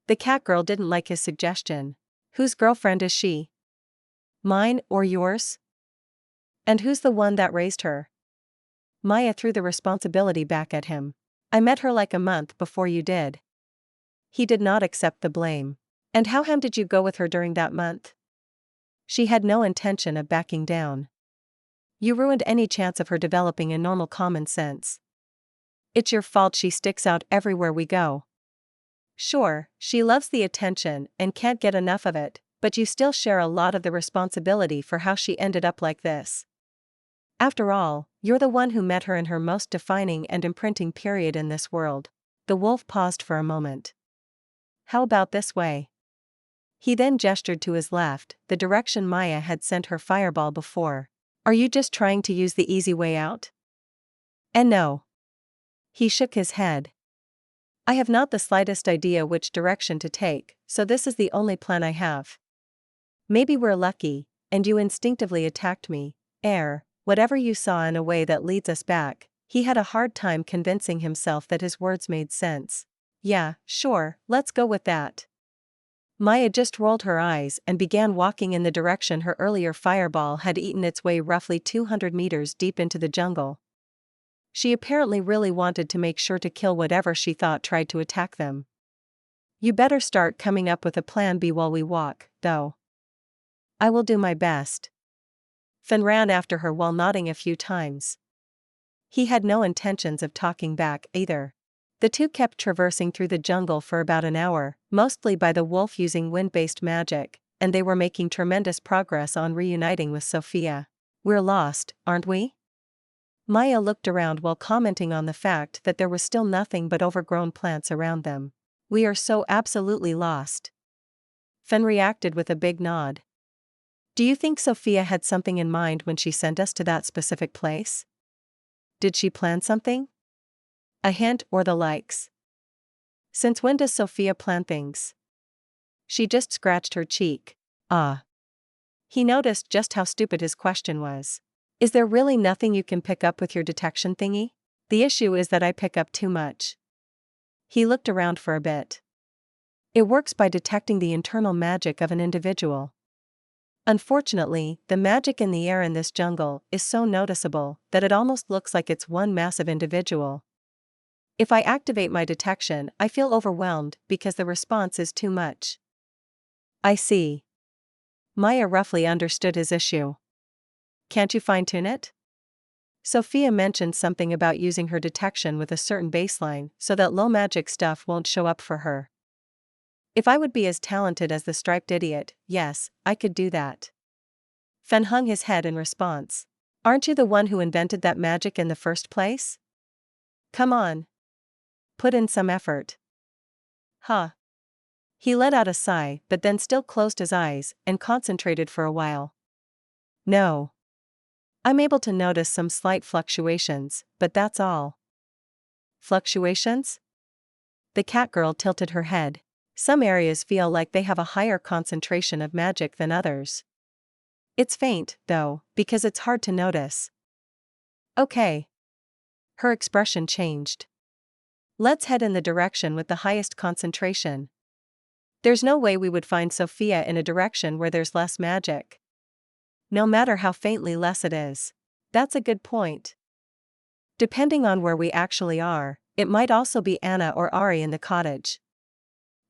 The cat girl didn't like his suggestion. Whose girlfriend is she? Mine or yours? And who's the one that raised her? Maya threw the responsibility back at him. I met her like a month before you did. He did not accept the blame. And how did you go with her during that month? She had no intention of backing down. You ruined any chance of her developing a normal common sense. It's your fault she sticks out everywhere we go. Sure, she loves the attention and can't get enough of it, but you still share a lot of the responsibility for how she ended up like this. After all, you're the one who met her in her most defining and imprinting period in this world. The wolf paused for a moment. How about this way? He then gestured to his left, the direction Maya had sent her fireball before. Are you just trying to use the easy way out? And no. He shook his head. I have not the slightest idea which direction to take, so this is the only plan I have. Maybe we're lucky, and you instinctively attacked me. Whatever you saw in a way that leads us back. He had a hard time convincing himself that his words made sense. Yeah, sure, let's go with that. Maya just rolled her eyes and began walking in the direction her earlier fireball had eaten its way roughly 200 meters deep into the jungle. She apparently really wanted to make sure to kill whatever she thought tried to attack them. You better start coming up with a plan B while we walk, though. I will do my best. Fen ran after her while nodding a few times. He had no intentions of talking back either. The two kept traversing through the jungle for about an hour, mostly by the wolf using wind-based magic, and they were making tremendous progress on reuniting with Sophia. We're lost, aren't we? Maya looked around while commenting on the fact that there was still nothing but overgrown plants around them. We are so absolutely lost. Fen reacted with a big nod. Do you think Sophia had something in mind when she sent us to that specific place? Did she plan something? A hint or the likes? Since when does Sophia plan things? She just scratched her cheek. Ah. He noticed just how stupid his question was. Is there really nothing you can pick up with your detection thingy? The issue is that I pick up too much. He looked around for a bit. It works by detecting the internal magic of an individual. Unfortunately, the magic in the air in this jungle is so noticeable that it almost looks like it's one massive individual. If I activate my detection, I feel overwhelmed because the response is too much. I see. Maya roughly understood his issue. Can't you fine-tune it? Sophia mentioned something about using her detection with a certain baseline so that low magic stuff won't show up for her. If I would be as talented as the striped idiot, yes, I could do that. Fen hung his head in response. Aren't you the one who invented that magic in the first place? Come on. Put in some effort. Huh. He let out a sigh but then still closed his eyes and concentrated for a while. No. I'm able to notice some slight fluctuations, but that's all. Fluctuations? The catgirl tilted her head. Some areas feel like they have a higher concentration of magic than others. It's faint, though, because it's hard to notice. Okay. Her expression changed. Let's head in the direction with the highest concentration. There's no way we would find Sophia in a direction where there's less magic. No matter how faintly less it is. That's a good point. Depending on where we actually are, it might also be Anna or Ari in the cottage.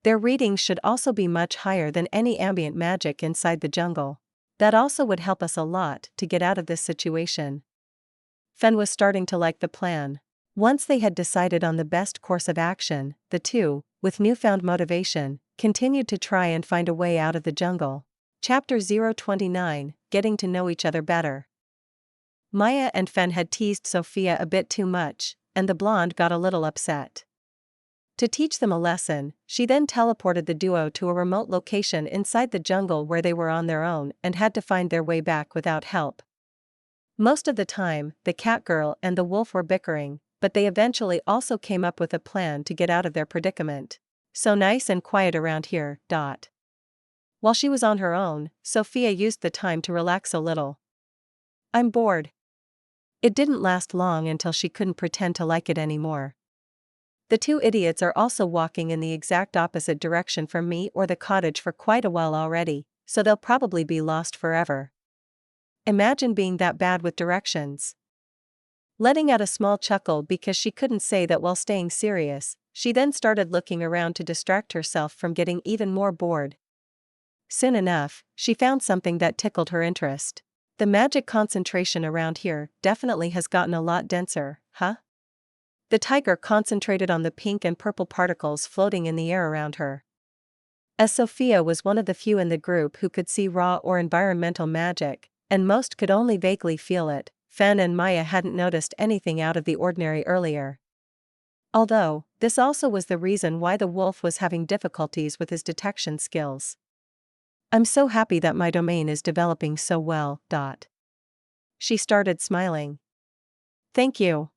Their readings should also be much higher than any ambient magic inside the jungle. That also would help us a lot to get out of this situation. Fen was starting to like the plan. Once they had decided on the best course of action, the two, with newfound motivation, continued to try and find a way out of the jungle. Chapter 029, Getting to Know Each Other Better. Maya and Fen had teased Sophia a bit too much, and the blonde got a little upset. To teach them a lesson, she then teleported the duo to a remote location inside the jungle where they were on their own and had to find their way back without help. Most of the time, the catgirl and the wolf were bickering, but they eventually also came up with a plan to get out of their predicament. So nice and quiet around here. While she was on her own, Sophia used the time to relax a little. I'm bored. It didn't last long until she couldn't pretend to like it anymore. The two idiots are also walking in the exact opposite direction from me or the cottage for quite a while already, so they'll probably be lost forever. Imagine being that bad with directions. Letting out a small chuckle because she couldn't say that while staying serious, she then started looking around to distract herself from getting even more bored. Soon enough, she found something that tickled her interest. The magic concentration around here definitely has gotten a lot denser, huh? The tiger concentrated on the pink and purple particles floating in the air around her. As Sophia was one of the few in the group who could see raw or environmental magic, and most could only vaguely feel it, Fen and Maya hadn't noticed anything out of the ordinary earlier. Although, this also was the reason why the wolf was having difficulties with his detection skills. I'm so happy that my domain is developing so well. She started smiling. Thank you.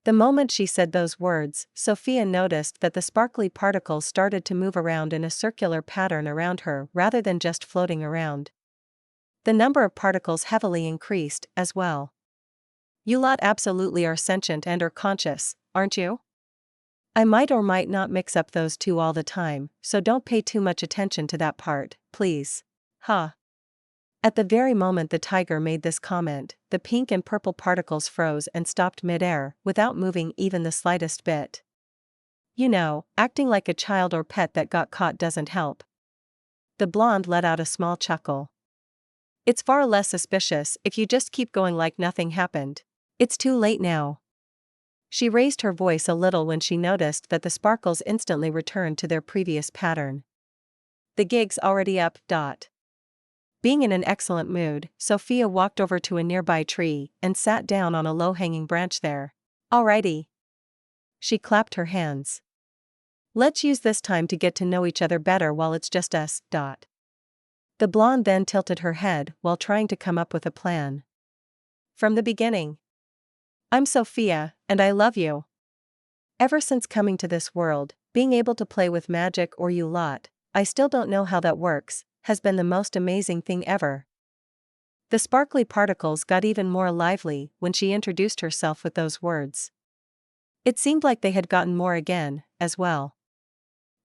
The moment she said those words, Sophia noticed that the sparkly particles started to move around in a circular pattern around her rather than just floating around. The number of particles heavily increased, as well. You lot absolutely are sentient and are conscious, aren't you? I might or might not mix up those two all the time, so don't pay too much attention to that part, please. Huh. At the very moment the tiger made this comment, the pink and purple particles froze and stopped mid-air, without moving even the slightest bit. You know, acting like a child or pet that got caught doesn't help. The blonde let out a small chuckle. It's far less suspicious if you just keep going like nothing happened. It's too late now. She raised her voice a little when she noticed that the sparkles instantly returned to their previous pattern. The gig's already up. Being in an excellent mood, Sophia walked over to a nearby tree and sat down on a low-hanging branch there. Alrighty. She clapped her hands. Let's use this time to get to know each other better while it's just us. The blonde then tilted her head while trying to come up with a plan. From the beginning. I'm Sophia, and I love you. Ever since coming to this world, being able to play with magic or you lot, I still don't know how that works, has been the most amazing thing ever. The sparkly particles got even more lively when she introduced herself with those words. It seemed like they had gotten more again, as well.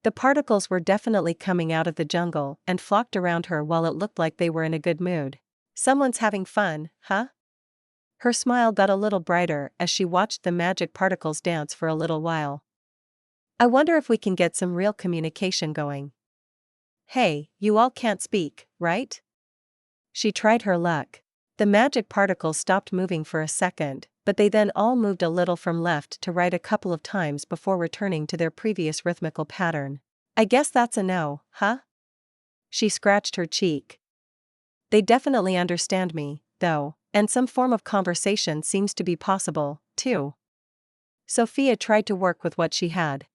The particles were definitely coming out of the jungle and flocked around her while it looked like they were in a good mood. Someone's having fun, huh? Her smile got a little brighter as she watched the magic particles dance for a little while. I wonder if we can get some real communication going. Hey, you all can't speak, right? She tried her luck. The magic particles stopped moving for a second, but they then all moved a little from left to right a couple of times before returning to their previous rhythmical pattern. I guess that's a no, huh? She scratched her cheek. They definitely understand me, though, and some form of conversation seems to be possible, too. Sophia tried to work with what she had.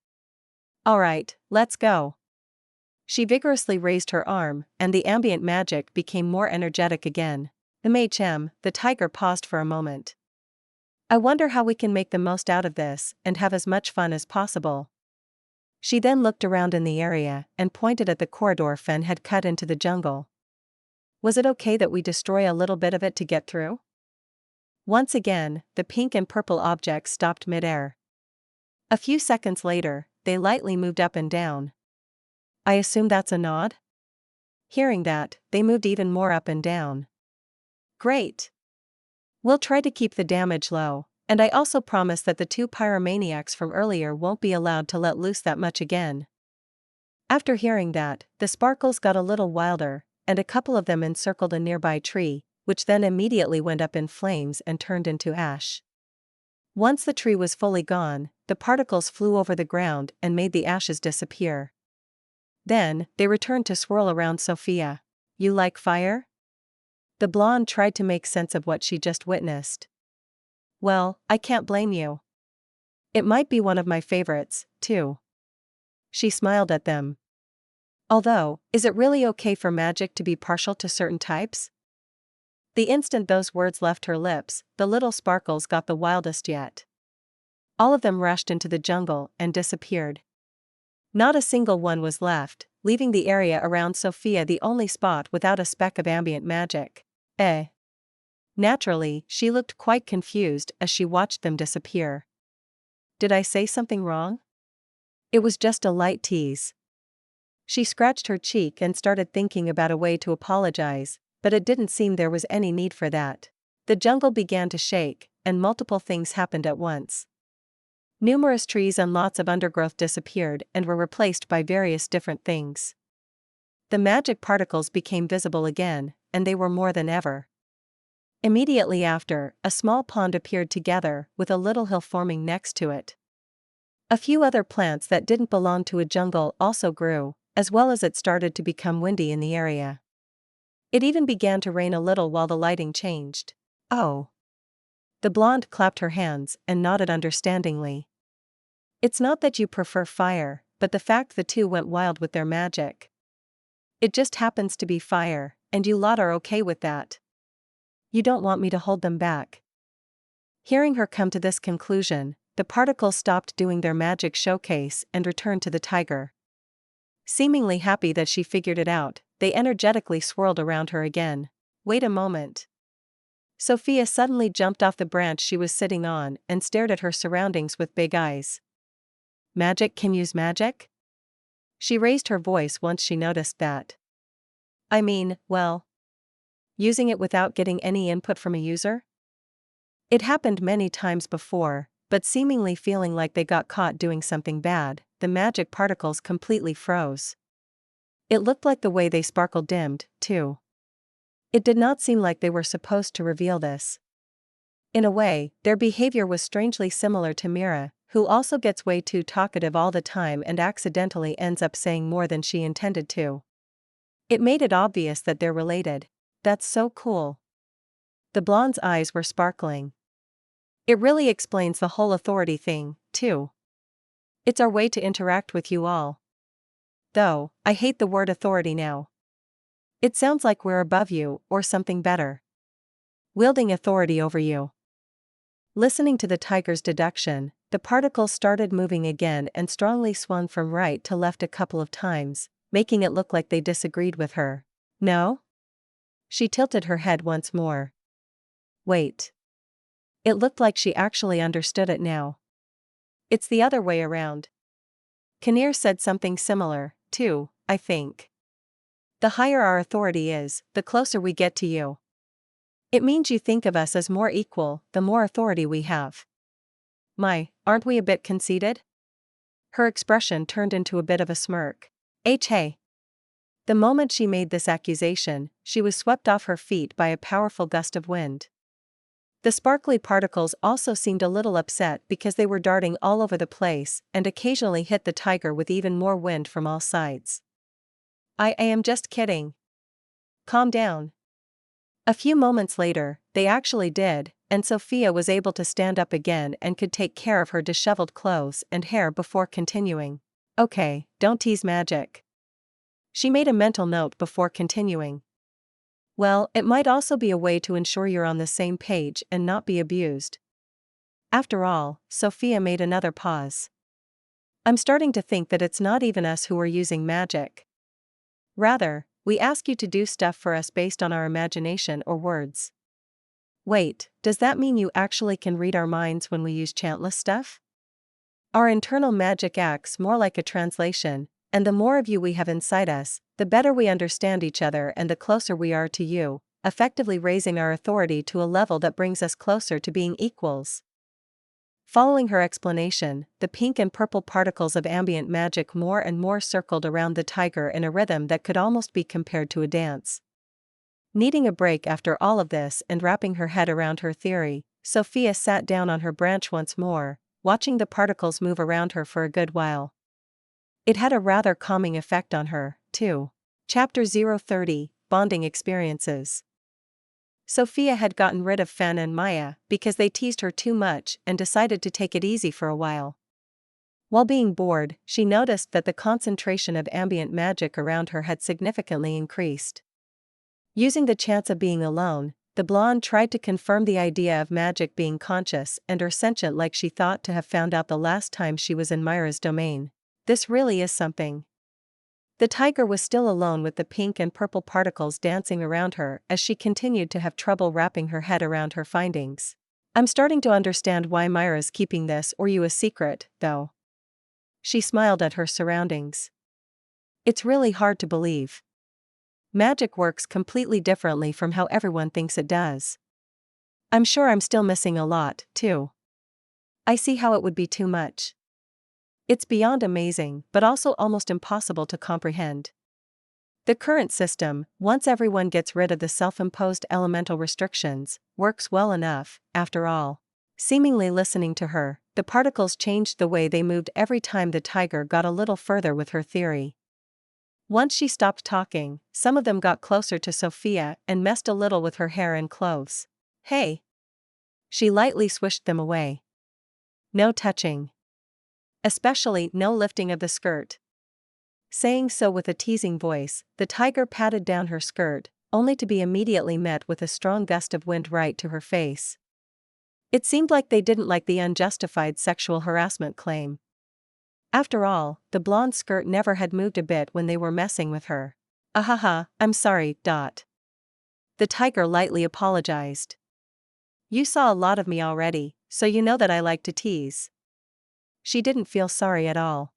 Alright, let's go. She vigorously raised her arm, and the ambient magic became more energetic again. The tiger paused for a moment. I wonder how we can make the most out of this and have as much fun as possible. She then looked around in the area and pointed at the corridor Fen had cut into the jungle. Was it okay that we destroy a little bit of it to get through? Once again, the pink and purple objects stopped mid-air. A few seconds later, they lightly moved up and down. I assume that's a nod? Hearing that, they moved even more up and down. Great! We'll try to keep the damage low, and I also promise that the two pyromaniacs from earlier won't be allowed to let loose that much again. After hearing that, the sparkles got a little wilder, and a couple of them encircled a nearby tree, which then immediately went up in flames and turned into ash. Once the tree was fully gone, the particles flew over the ground and made the ashes disappear. Then, they returned to swirl around Sophia. You like fire? The blonde tried to make sense of what she just witnessed. Well, I can't blame you. It might be one of my favorites, too. She smiled at them. Although, is it really okay for magic to be partial to certain types? The instant those words left her lips, the little sparkles got the wildest yet. All of them rushed into the jungle and disappeared. Not a single one was left, leaving the area around Sophia the only spot without a speck of ambient magic. Naturally, she looked quite confused as she watched them disappear. Did I say something wrong? It was just a light tease. She scratched her cheek and started thinking about a way to apologize, but it didn't seem there was any need for that. The jungle began to shake, and multiple things happened at once. Numerous trees and lots of undergrowth disappeared and were replaced by various different things. The magic particles became visible again, and they were more than ever. Immediately after, a small pond appeared together with a little hill forming next to it. A few other plants that didn't belong to a jungle also grew, as well as it started to become windy in the area. It even began to rain a little while the lighting changed. Oh. The blonde clapped her hands and nodded understandingly. It's not that you prefer fire, but the fact the two went wild with their magic. It just happens to be fire, and you lot are okay with that. You don't want me to hold them back. Hearing her come to this conclusion, the particles stopped doing their magic showcase and returned to the tiger. Seemingly happy that she figured it out, they energetically swirled around her again. Wait a moment. Sophia suddenly jumped off the branch she was sitting on and stared at her surroundings with big eyes. Magic can use magic? She raised her voice once she noticed that. I mean, well, using it without getting any input from a user? It happened many times before, but seemingly feeling like they got caught doing something bad, the magic particles completely froze. It looked like the way they sparkled dimmed, too. It did not seem like they were supposed to reveal this. In a way, their behavior was strangely similar to Mira, who also gets way too talkative all the time and accidentally ends up saying more than she intended to. It made it obvious that they're related. That's so cool. The blonde's eyes were sparkling. It really explains the whole authority thing, too. It's our way to interact with you all. Though, I hate the word authority now. It sounds like we're above you, or something better. Wielding authority over you. Listening to the tiger's deduction, the particles started moving again and strongly swung from right to left a couple of times, making it look like they disagreed with her. No? She tilted her head once more. Wait. It looked like she actually understood it now. It's the other way around. Kinnear said something similar, too, I think. The higher our authority is, the closer we get to you. It means you think of us as more equal, the more authority we have. My, aren't we a bit conceited? Her expression turned into a bit of a smirk. Hey. The moment she made this accusation, she was swept off her feet by a powerful gust of wind. The sparkly particles also seemed a little upset because they were darting all over the place and occasionally hit the tiger with even more wind from all sides. I am just kidding. Calm down. A few moments later, they actually did, and Sophia was able to stand up again and could take care of her disheveled clothes and hair before continuing. Okay, don't tease magic. She made a mental note before continuing. Well, it might also be a way to ensure you're on the same page and not be abused. After all, Sophia made another pause. I'm starting to think that it's not even us who are using magic. Rather, we ask you to do stuff for us based on our imagination or words. Wait, does that mean you actually can read our minds when we use chantless stuff? Our internal magic acts more like a translation, and the more of you we have inside us, the better we understand each other and the closer we are to you, effectively raising our authority to a level that brings us closer to being equals. Following her explanation, the pink and purple particles of ambient magic more and more circled around the tiger in a rhythm that could almost be compared to a dance. Needing a break after all of this and wrapping her head around her theory, Sophia sat down on her branch once more, watching the particles move around her for a good while. It had a rather calming effect on her, too. Chapter 030, Bonding Experiences. Sophia had gotten rid of Fen and Maya because they teased her too much and decided to take it easy for a while. While being bored, she noticed that the concentration of ambient magic around her had significantly increased. Using the chance of being alone, the blonde tried to confirm the idea of magic being conscious and or sentient like she thought to have found out the last time she was in Myra's domain. This really is something. The tiger was still alone with the pink and purple particles dancing around her as she continued to have trouble wrapping her head around her findings. I'm starting to understand why Myra's keeping this or you a secret, though. She smiled at her surroundings. It's really hard to believe. Magic works completely differently from how everyone thinks it does. I'm sure I'm still missing a lot, too. I see how it would be too much. It's beyond amazing, but also almost impossible to comprehend. The current system, once everyone gets rid of the self-imposed elemental restrictions, works well enough, after all. Seemingly listening to her, the particles changed the way they moved every time the tiger got a little further with her theory. Once she stopped talking, some of them got closer to Sophia and messed a little with her hair and clothes. Hey! She lightly swished them away. No touching. Especially no lifting of the skirt. Saying so with a teasing voice, the tiger patted down her skirt, only to be immediately met with a strong gust of wind right to her face. It seemed like they didn't like the unjustified sexual harassment claim. After all, the blonde skirt never had moved a bit when they were messing with her. Ahaha, I'm sorry. The tiger lightly apologized. You saw a lot of me already, so you know that I like to tease. She didn't feel sorry at all.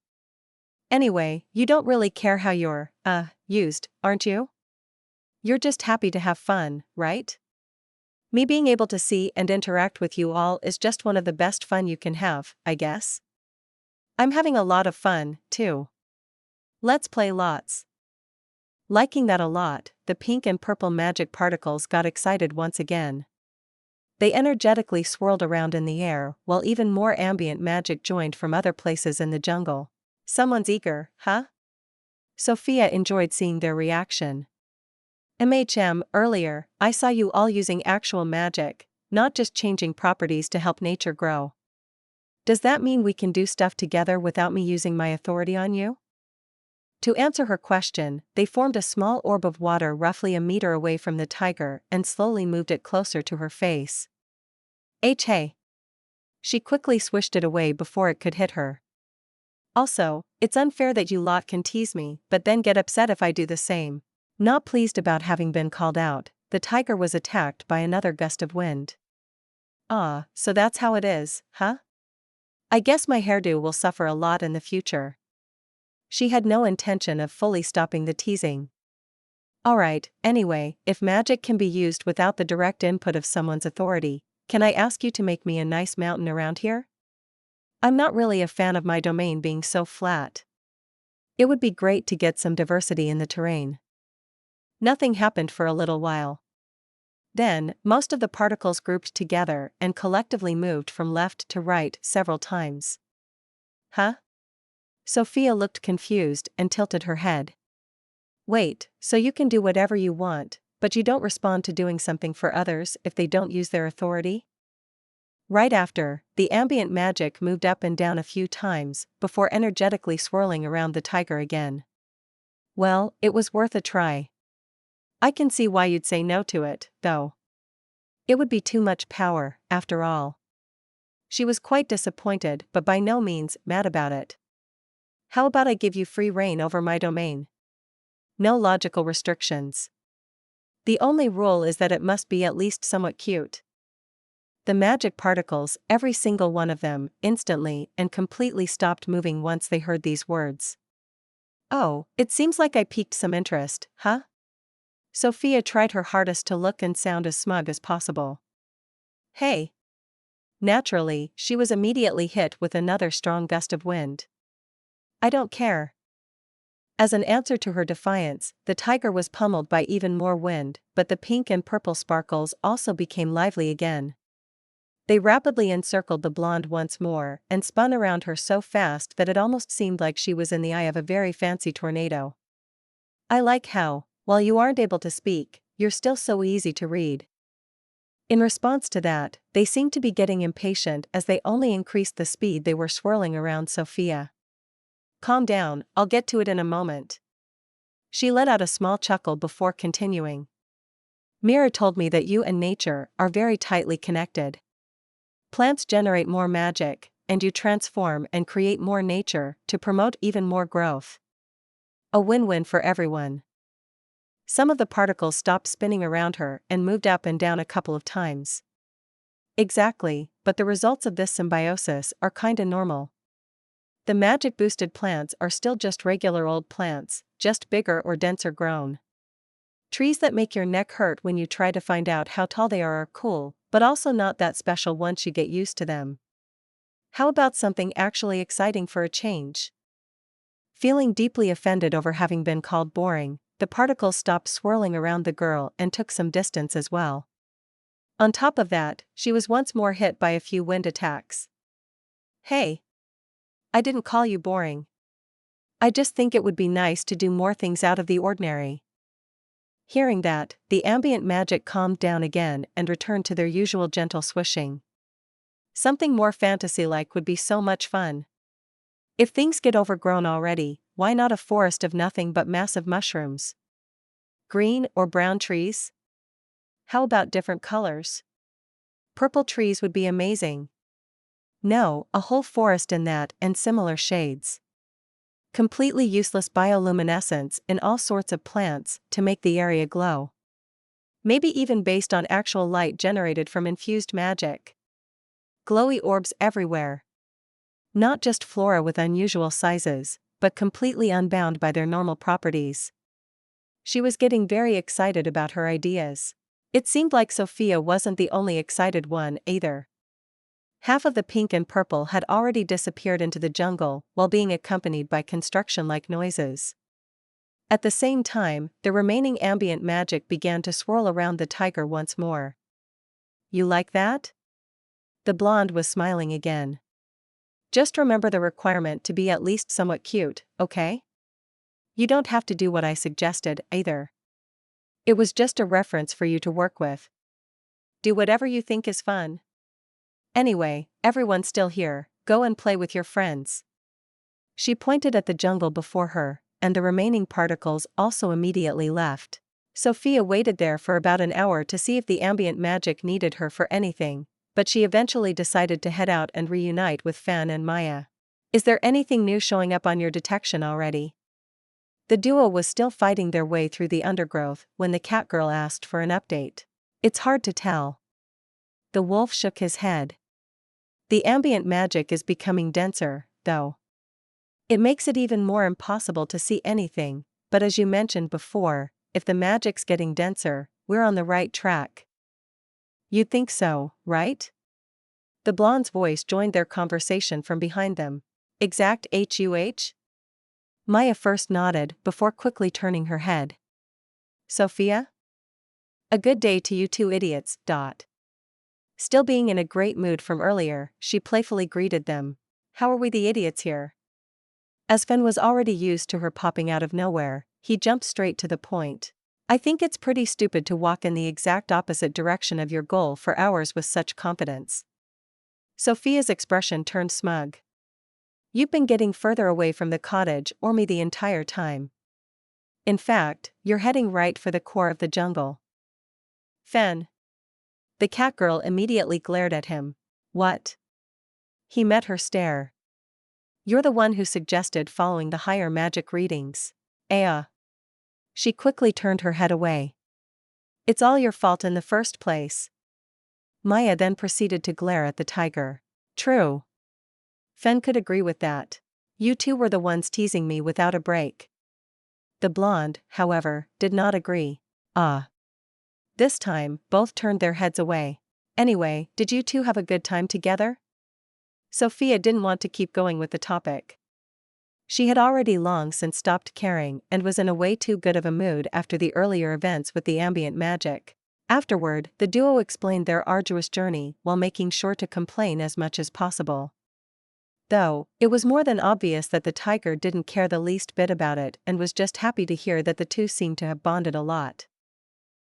Anyway, you don't really care how you're, used, aren't you? You're just happy to have fun, right? Me being able to see and interact with you all is just one of the best fun you can have, I guess. I'm having a lot of fun, too. Let's play lots. Liking that a lot, the pink and purple magic particles got excited once again. They energetically swirled around in the air, while even more ambient magic joined from other places in the jungle. Someone's eager, huh? Sophia enjoyed seeing their reaction. Earlier, I saw you all using actual magic, not just changing properties to help nature grow. Does that mean we can do stuff together without me using my authority on you? To answer her question, they formed a small orb of water roughly a meter away from the tiger and slowly moved it closer to her face. Hey. She quickly swished it away before it could hit her. Also, it's unfair that you lot can tease me, but then get upset if I do the same. Not pleased about having been called out, the tiger was attacked by another gust of wind. Ah, so that's how it is, huh? I guess my hairdo will suffer a lot in the future. She had no intention of fully stopping the teasing. Alright, anyway, if magic can be used without the direct input of someone's authority, can I ask you to make me a nice mountain around here? I'm not really a fan of my domain being so flat. It would be great to get some diversity in the terrain. Nothing happened for a little while. Then, most of the particles grouped together and collectively moved from left to right several times. Huh? Sophia looked confused and tilted her head. Wait, so you can do whatever you want, but you don't respond to doing something for others if they don't use their authority? Right after, the ambient magic moved up and down a few times, before energetically swirling around the tiger again. Well, it was worth a try. I can see why you'd say no to it, though. It would be too much power, after all. She was quite disappointed but by no means mad about it. How about I give you free reign over my domain? No logical restrictions. The only rule is that it must be at least somewhat cute. The magic particles, every single one of them, instantly and completely stopped moving once they heard these words. Oh, it seems like I piqued some interest, huh? Sophia tried her hardest to look and sound as smug as possible. Hey! Naturally, she was immediately hit with another strong gust of wind. I don't care. As an answer to her defiance, the tiger was pummeled by even more wind, but the pink and purple sparkles also became lively again. They rapidly encircled the blonde once more and spun around her so fast that it almost seemed like she was in the eye of a very fancy tornado. I like how, while you aren't able to speak, you're still so easy to read. In response to that, they seemed to be getting impatient as they only increased the speed they were swirling around Sophia. Calm down, I'll get to it in a moment. She let out a small chuckle before continuing. Mira told me that you and nature are very tightly connected. Plants generate more magic, and you transform and create more nature to promote even more growth. A win-win for everyone. Some of the particles stopped spinning around her and moved up and down a couple of times. Exactly, but the results of this symbiosis are kinda normal. The magic-boosted plants are still just regular old plants, just bigger or denser grown. Trees that make your neck hurt when you try to find out how tall they are cool, but also not that special once you get used to them. How about something actually exciting for a change? Feeling deeply offended over having been called boring, the particles stopped swirling around the girl and took some distance as well. On top of that, she was once more hit by a few wind attacks. Hey! I didn't call you boring. I just think it would be nice to do more things out of the ordinary. Hearing that, the ambient magic calmed down again and returned to their usual gentle swishing. Something more fantasy-like would be so much fun. If things get overgrown already, why not a forest of nothing but massive mushrooms? Green or brown trees? How about different colors? Purple trees would be amazing. No, a whole forest in that and similar shades. Completely useless bioluminescence in all sorts of plants to make the area glow. Maybe even based on actual light generated from infused magic. Glowy orbs everywhere. Not just flora with unusual sizes, but completely unbound by their normal properties. She was getting very excited about her ideas. It seemed like Sophia wasn't the only excited one either. Half of the pink and purple had already disappeared into the jungle while being accompanied by construction-like noises. At the same time, the remaining ambient magic began to swirl around the tiger once more. You like that? The blonde was smiling again. Just remember the requirement to be at least somewhat cute, okay? You don't have to do what I suggested, either. It was just a reference for you to work with. Do whatever you think is fun. Anyway, everyone's still here, go and play with your friends. She pointed at the jungle before her, and the remaining particles also immediately left. Sophia waited there for about an hour to see if the ambient magic needed her for anything, but she eventually decided to head out and reunite with Fan and Maya. Is there anything new showing up on your detection already? The duo was still fighting their way through the undergrowth when the catgirl asked for an update. It's hard to tell. The wolf shook his head. The ambient magic is becoming denser, though. It makes it even more impossible to see anything, but as you mentioned before, if the magic's getting denser, we're on the right track. You'd think so, right? The blonde's voice joined their conversation from behind them. Exact HUH? Maya first nodded before quickly turning her head. Sophia? A good day to you two idiots. Still being in a great mood from earlier, she playfully greeted them. How are we the idiots here? As Fen was already used to her popping out of nowhere, he jumped straight to the point. I think it's pretty stupid to walk in the exact opposite direction of your goal for hours with such confidence. Sophia's expression turned smug. You've been getting further away from the cottage or me the entire time. In fact, you're heading right for the core of the jungle. Fen. The catgirl immediately glared at him. What? He met her stare. You're the one who suggested following the higher magic readings. She quickly turned her head away. It's all your fault in the first place. Maya then proceeded to glare at the tiger. True. Fen could agree with that. You two were the ones teasing me without a break. The blonde, however, did not agree. This time, both turned their heads away. Anyway, did you two have a good time together? Sophia didn't want to keep going with the topic. She had already long since stopped caring and was in a way too good of a mood after the earlier events with the ambient magic. Afterward, the duo explained their arduous journey while making sure to complain as much as possible. Though, it was more than obvious that the tiger didn't care the least bit about it and was just happy to hear that the two seemed to have bonded a lot.